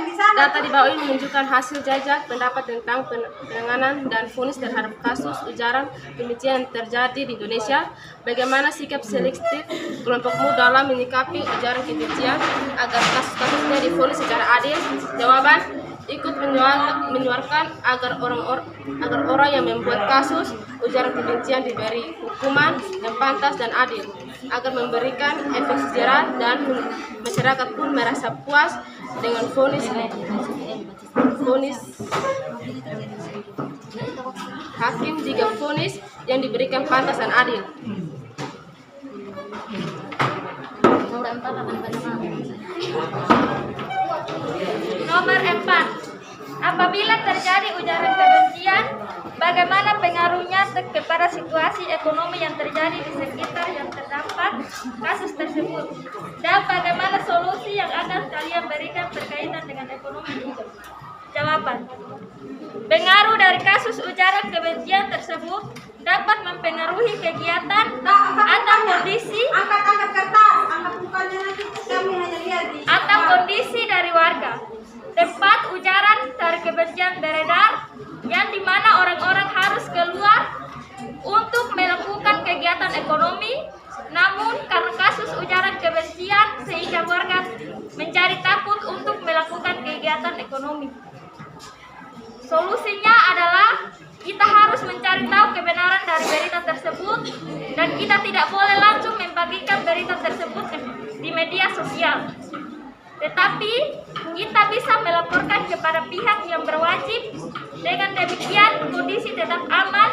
di sana. Data di bawah ini menunjukkan hasil jajak pendapat tentang penanganan dan vonis terhadap kasus ujaran kebencian yang terjadi di Indonesia. Bagaimana sikap selektif kelompokmu dalam menyikapi ujaran kebencian agar kasus-kasusnya divonis secara adil? Jawaban: ikut menyuarakan agar orang yang membuat kasus ujaran kebencian diberi hukuman yang pantas dan adil, agar memberikan efek jerah dan masyarakat pun merasa puas dengan vonis hakim jika vonis yang diberikan pantas dan adil. Nomor 4. Apabila terjadi ujaran kebencian, bagaimana pengaruhnya kepada situasi ekonomi yang terjadi di sekitar yang terdapat kasus tersebut? Dan bagaimana solusi yang akan kalian berikan berkaitan dengan ekonomi? Jawaban. Pengaruh dari kasus ujaran kebencian tersebut dapat mempengaruhi kegiatan atau kondisi atau kondisi dari warga. Tempat ujaran dari kebencian beredar, yang dimana orang-orang harus keluar untuk melakukan kegiatan ekonomi, namun karena kasus ujaran kebencian sehingga warga menjadi takut untuk melakukan kegiatan ekonomi. Solusinya adalah kita harus mencari tahu kebenaran dari berita tersebut dan kita tidak boleh langsung membagikan berita tersebut di media sosial. Tetapi kita bisa melaporkan kepada pihak yang berwajib. Dengan demikian kondisi tetap aman,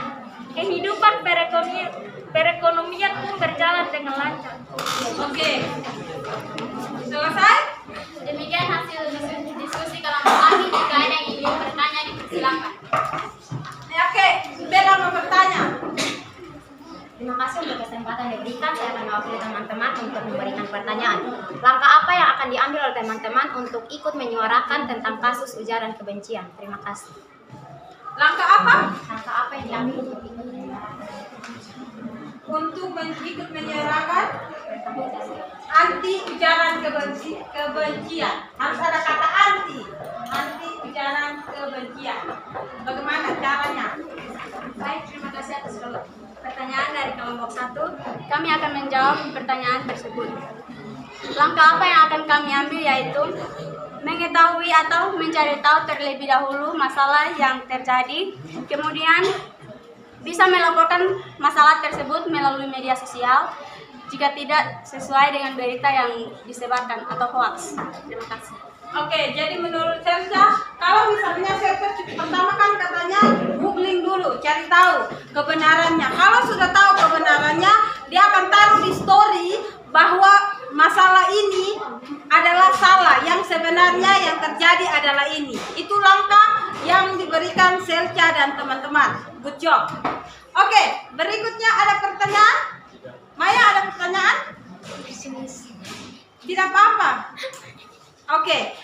kehidupan perekonomian pun berjalan dengan lancar. Oke. Selesai? Demikian hasil diskusi kelompok kami. Jika ada yang ingin bertanya, dipersilakan. Oke, Bella mau bertanya. Terima kasih untuk kesempatan yang diberikan. Saya akan mewakili teman-teman untuk memberikan pertanyaan. Langkah apa yang akan diambil oleh teman-teman untuk ikut menyuarakan tentang kasus ujaran kebencian? Terima kasih. Langkah apa? Langkah apa yang diambil untuk ikut menyuarakan? Untuk ikut menyuarakan anti ujaran kebencian. Harus ada kata anti ujaran kebencian. Bagaimana caranya? Baik, terima kasih atas pertanyaan dari kelompok 1. Kami akan menjawab pertanyaan tersebut. Langkah apa yang akan kami ambil yaitu mengetahui atau mencari tahu terlebih dahulu masalah yang terjadi, kemudian bisa melaporkan masalah tersebut melalui media sosial jika tidak sesuai dengan berita yang disebarkan atau hoax. Terima kasih. Oke, jadi menurut Selsa, kalau misalnya Selsa pertama kan katanya googling dulu, cari tahu kebenarannya. Kalau sudah tahu kebenarannya, dia akan taruh di story bahwa masalah ini adalah salah, yang sebenarnya yang terjadi adalah ini. Itu langkah yang diberikan Selsa dan teman-teman. Good job. Oke, berikutnya ada pertanyaan. Maya, ada pertanyaan? Tidak apa-apa. Oke,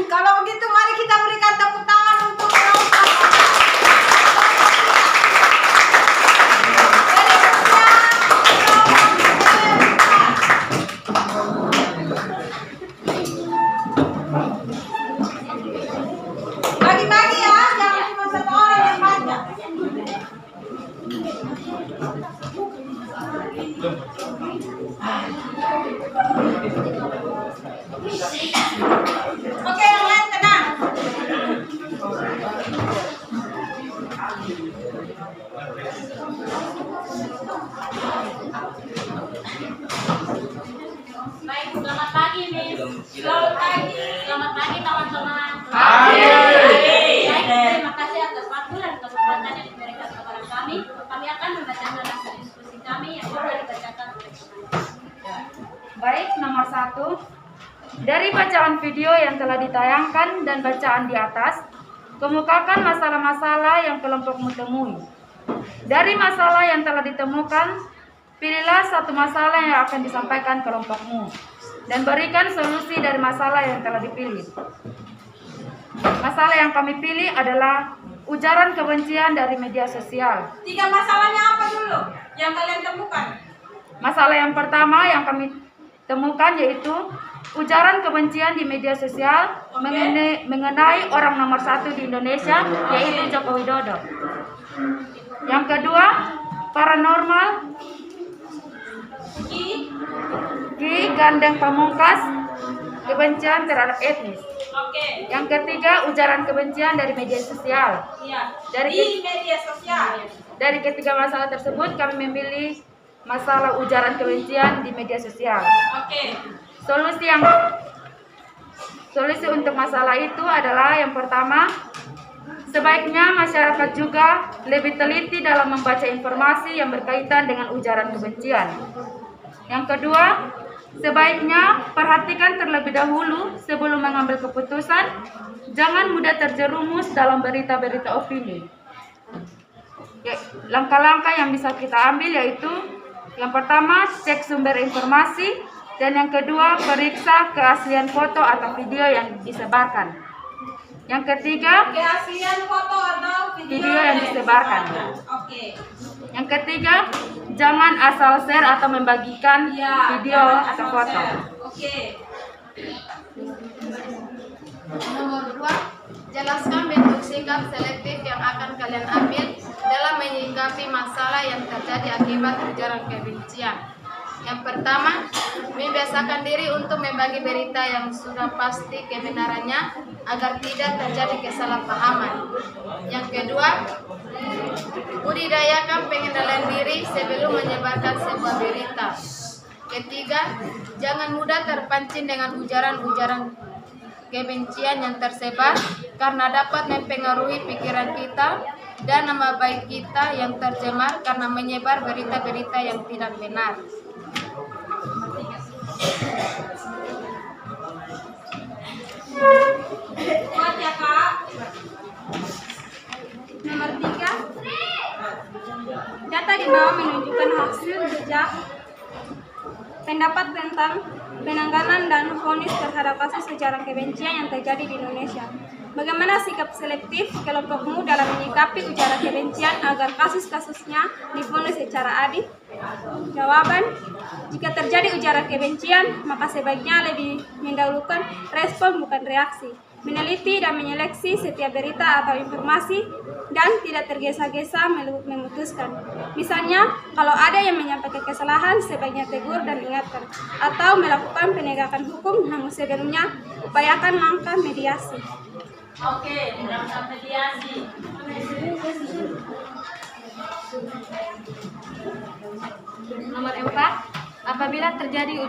kalau begitu mari kita berikan tepuk tangan untuk kelompok. Bagi-bagi ya, jangan cuma satu orang yang baca. Oke, yang lain tenang. Baik, selamat pagi, Miss. Selamat pagi. Selamat pagi, teman-teman. Pagi. Baik, terima kasih atas waktu dan kesempatan yang diberikan kepada kami. Kami akan membacakan hasil diskusi kami yang sudah dibacakan oleh Baik, nomor 1. Dari bacaan video yang telah ditayangkan dan bacaan di atas, kemukakan masalah-masalah yang kelompokmu temui. Dari masalah yang telah ditemukan, pilihlah satu masalah yang akan disampaikan kelompokmu dan berikan solusi dari masalah yang telah dipilih. Masalah yang kami pilih adalah ujaran kebencian dari media sosial. 3 masalahnya apa dulu yang kalian temukan? Masalah yang pertama yang kami temukan yaitu ujaran kebencian di media sosial mengenai orang nomor 1 di Indonesia, yaitu Joko Widodo. Yang kedua, paranormal Ki Gandeng Pamungkas, kebencian terhadap etnis. Oke. Yang ketiga, ujaran kebencian dari media sosial. Iya. Di media sosial. Dari ketiga masalah tersebut, kami memilih masalah ujaran kebencian di media sosial. Oke. Solusi untuk masalah itu adalah yang pertama, Sebaiknya masyarakat juga lebih teliti dalam membaca informasi yang berkaitan dengan ujaran kebencian. Yang kedua, sebaiknya perhatikan terlebih dahulu sebelum mengambil keputusan. Jangan mudah terjerumus dalam berita-berita opini. Langkah-langkah yang bisa kita ambil yaitu yang pertama, cek sumber informasi, dan yang kedua, periksa keaslian foto atau video yang disebarkan. Yang ketiga, keaslian foto atau video yang disebarkan. Oke. Yang ketiga, jangan asal share atau membagikan video atau foto. Oke. Nomor 2, jelaskan bentuk sikap selektif yang akan kalian ambil dalam menyikapi masalah yang terjadi akibat ujaran kebencian. Yang pertama, membiasakan diri untuk membagi berita yang sudah pasti kebenarannya agar tidak terjadi kesalahpahaman. Yang kedua, budidayakan pengendalian diri sebelum menyebarkan sebuah berita. Ketiga, jangan mudah terpancing dengan ujaran-ujaran kebencian yang tersebar karena dapat mempengaruhi pikiran kita dan nama baik kita yang tercemar karena menyebar berita-berita yang tidak benar. Kuat ya Kak. Nomor 3, data di bawah menunjukkan hasil jejak pendapat tentang penanganan dan vonis terhadap kasus ujaran kebencian yang terjadi di Indonesia. Bagaimana sikap selektif kelompokmu dalam menyikapi ujaran kebencian agar kasus-kasusnya divonis secara adil? Jawaban, jika terjadi ujaran kebencian, maka sebaiknya lebih mendahulukan respon bukan reaksi. Meneliti dan menyeleksi setiap berita atau informasi dan tidak tergesa-gesa memutuskan. Misalnya, kalau ada yang menyampaikan kesalahan, sebaiknya tegur dan ingatkan, atau melakukan penegakan hukum, namun sebelumnya upayakan langkah mediasi. Oke, langkah mediasi. Nomor 4, apabila terjadi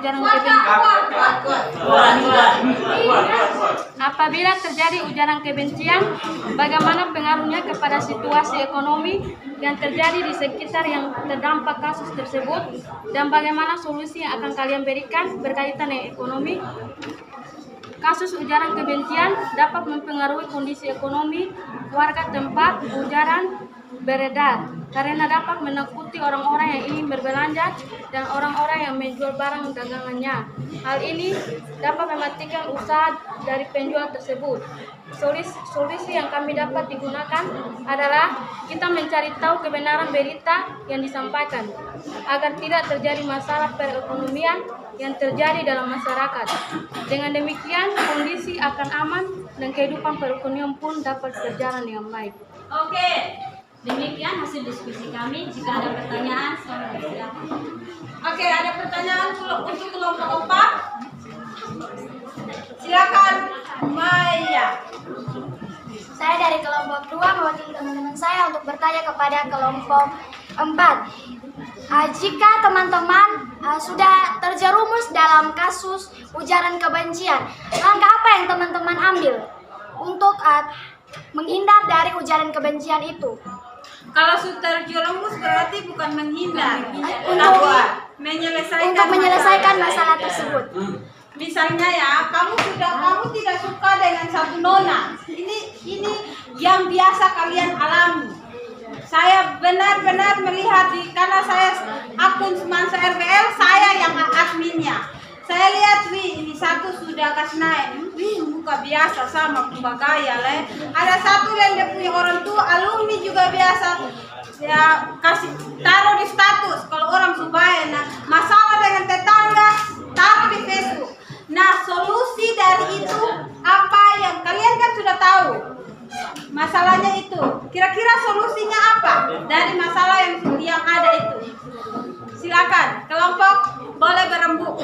ujaran kebencian, bagaimana pengaruhnya kepada situasi ekonomi yang terjadi di sekitar yang terdampak kasus tersebut, dan bagaimana solusi yang akan kalian berikan berkaitan dengan ekonomi? Kasus ujaran kebencian dapat mempengaruhi kondisi ekonomi warga tempat ujaran beredar karena dapat menakuti orang-orang yang ingin berbelanja dan orang-orang yang menjual barang dagangannya. Hal ini dapat mematikan usaha dari penjual tersebut. Solusi yang kami dapat digunakan adalah kita mencari tahu kebenaran berita yang disampaikan agar tidak terjadi masalah perekonomian yang terjadi dalam masyarakat. Dengan demikian, kondisi akan aman dan kehidupan perekonomian pun dapat berjalan dengan baik. Oke, demikian hasil diskusi kami. Jika ada pertanyaan, silakan. Oke, ada pertanyaan untuk kelompok 4? Silakan, Maya. Saya dari kelompok 2 mewakili teman-teman saya untuk bertanya kepada kelompok 4. Jika teman-teman sudah terjerumus dalam kasus ujaran kebencian, langkah apa yang teman-teman ambil untuk menghindar dari ujaran kebencian itu? Kalau sudah terjerumus berarti bukan menghindar, untuk menyelesaikan masalah tersebut. Misalnya ya, kamu tidak suka dengan satu nona. Ini yang biasa kalian alami. Saya benar-benar melihat karena saya akun Semansa RBL, saya yang adminnya. Saya lihat, ini satu sudah kasih naik, muka biasa sama pembagaya le. Ada satu yang dia punya orang tua, alumni juga biasa. Ya kasih taruh di status kalau orang supaya. Nah, masalah dengan tetangga taruh di Facebook. Nah, solusi dari itu apa yang kalian kan sudah tahu masalahnya itu. Kira-kira solusinya apa dari masalah yang ada itu? Silakan, kelompok boleh berembuk.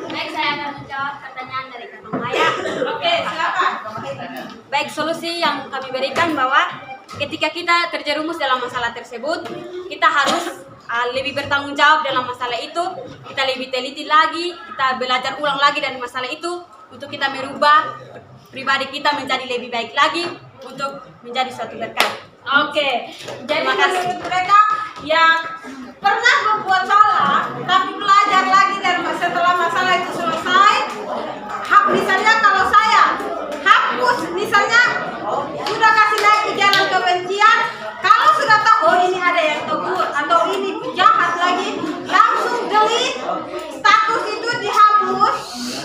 Baik, saya akan menjawab pertanyaan dari Kakak Maya. Oke, silakan. Baik, solusi yang kami berikan bahwa ketika kita terjerumus dalam masalah tersebut, kita harus lebih bertanggung jawab dalam masalah itu, kita lebih teliti lagi, kita belajar ulang lagi dari masalah itu, untuk kita merubah pribadi kita menjadi lebih baik lagi, untuk menjadi suatu berkat. Oke, jadi menurut mereka yang pernah berbuat salah, tapi belajar lagi dan setelah masalah itu selesai, misalnya kalau saya hapus, misalnya sudah kasih naik ujaran kebencian, kalau sudah tahu oh ini ada yang tegur atau ini jahat lagi, langsung delete status itu, dihapus.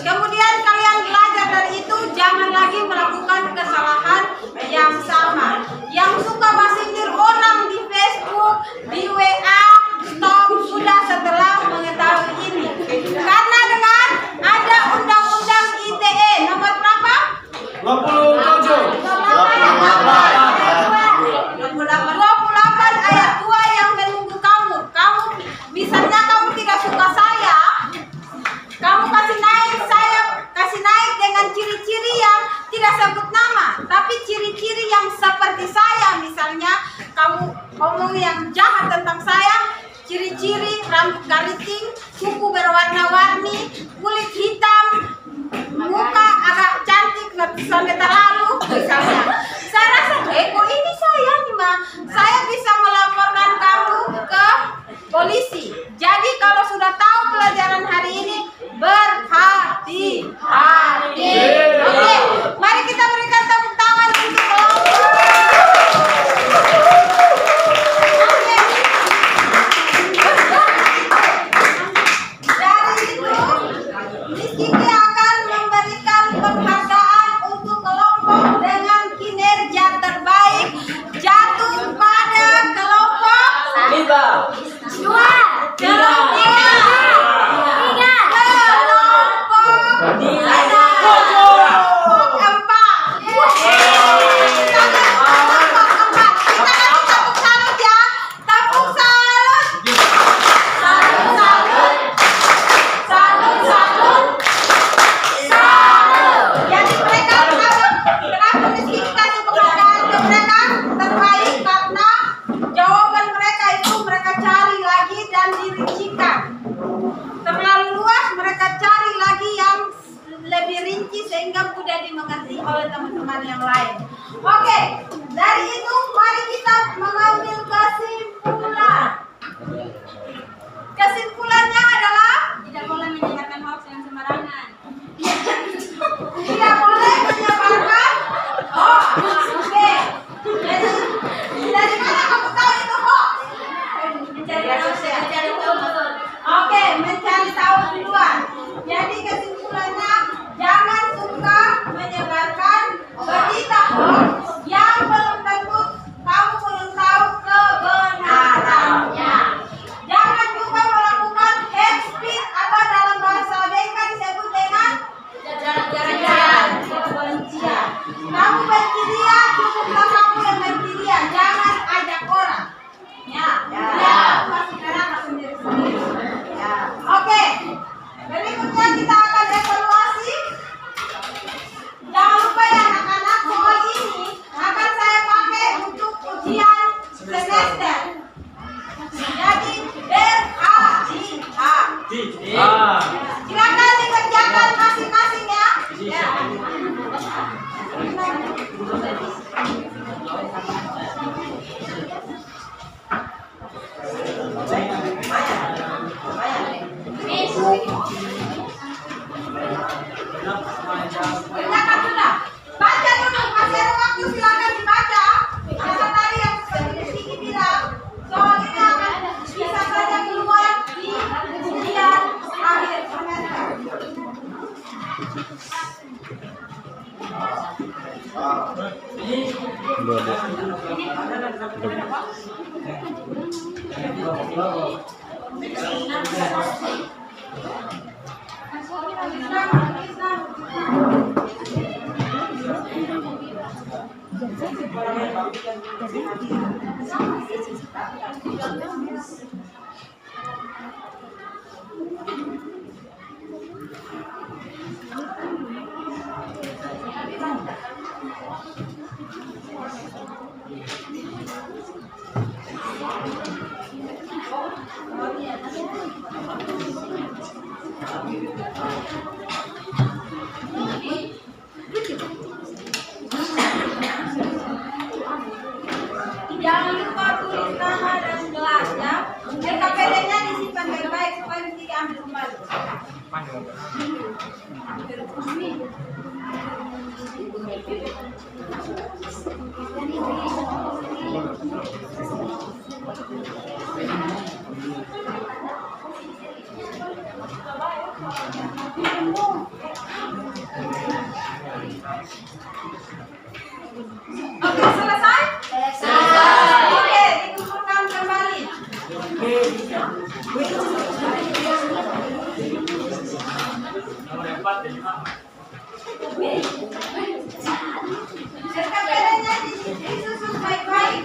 Kemudian kalian belajar dari itu, jangan lagi melakukan kesalahan yang sama. Yang suka basindir orang di Facebook, di WA, stop sudah setelah mengetahui ini. Karena dengan ada undang-undang ITE nomor berapa? 28 ayat 2 yang menunggu kamu. Misalnya kamu tidak suka saya, kamu kasih naik dengan ciri-ciri yang tidak sebut nama, tapi ciri-ciri yang seperti saya. Misalnya kamu ngomong yang jahat tentang saya, ciri-ciri rambut keriting, kuku berwarna-warni, kulit hitam, muka agak cantik sampai terlalu, misalnya. Saya rasa, kok ini saya nih, Ma. Saya bisa melaporkan kamu ke polisi. Jadi kalau sudah tahu pelajaran hari ini, berhati-hati. Oke, mari kita berikan tepuk tangan untuk kelompok. Dari itu, Miss Kiki akan memberikan penghargaan untuk kelompok dengan kinerja terbaik, jatuh pada kelompok 2, kelompok 3, kelompok 3, Silakan sudah. Baca dulu, masih ada waktu, silakan dibaca. Karena tadi yang Siki bilang soal ini akan bisa saja keluar di ujian akhir semester. Jangan lupa tulis nama dan gelasnya. RKPD-nya disimpan baik-baik supaya bisa diambil kembali. Oke, selesai? Selesai. Oke, dikumpulkan kembali. RKPD-nya disusun baik-baik.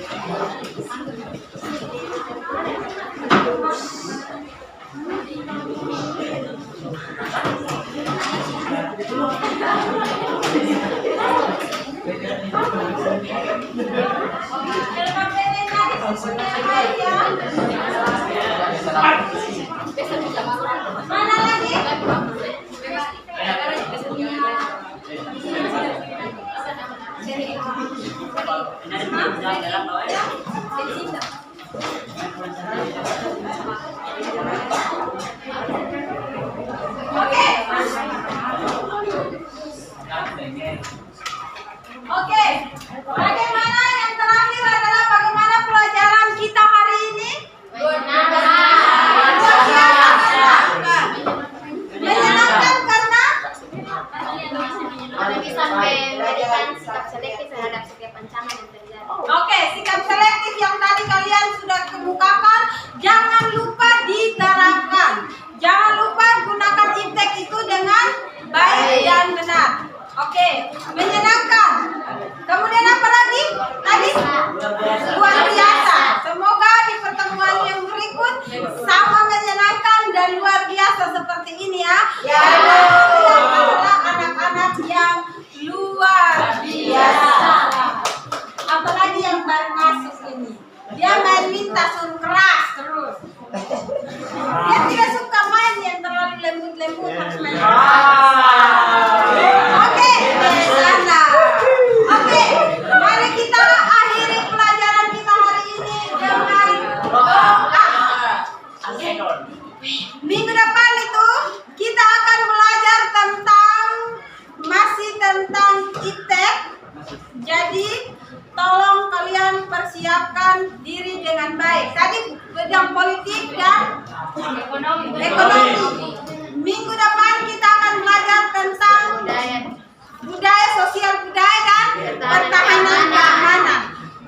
Mana lagi? Oke, bagaimana yang terakhir adalah bagaimana pelajaran kita hari ini? Menyenangkan karena bisa memberikan sikap selektif terhadap setiap ancaman yang terjadi. Oke, sikap selektif yang tadi kalian sudah kemukakan, jangan lupa diterapkan. Jangan lupa gunakan iptek itu dengan baik dan benar. Oke, menyenangkan. Kemudian apa lagi? Tadi luar biasa. Semoga di pertemuan yang berikut sama menyenangkan dan luar biasa seperti ini ya. Kalian adalah anak-anak yang luar biasa. Apalagi yang baru masuk ini. Dia main minta suruh keras terus. Dia tidak suka main yang terlalu lembut-lembut, harus main Oke, sana. Oke, mari kita akhiri pelajaran kita hari ini dengan doa. Minggu depan itu kita akan belajar masih tentang iptek. Jadi tolong kalian persiapkan diri dengan baik. Tadi bidang politik dan ekonomi. Minggu depan kita akan belajar tentang budaya sosial budaya dan pertahanan keamanan.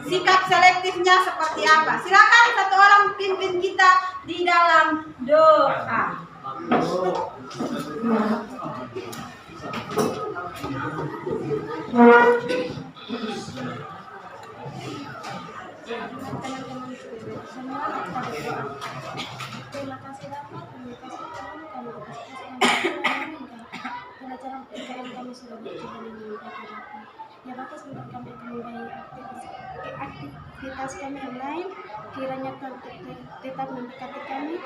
Sikap selektifnya seperti apa? Silakan satu orang pimpin kita di dalam doa. Terima kasih Bapak, terima kasih Tuhan, kami pelajaran PKM kami sudah berjalan dengan baik ya Bapak. Ya Bapak, semoga kami akan membaik aktivitas kami yang lain, kiranya tetap mendekati kami,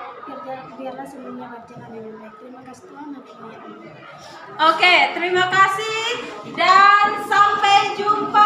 biarlah semuanya berjalan dengan baik. Terima kasih Tuhan, amin. Oke, terima kasih dan sampai jumpa.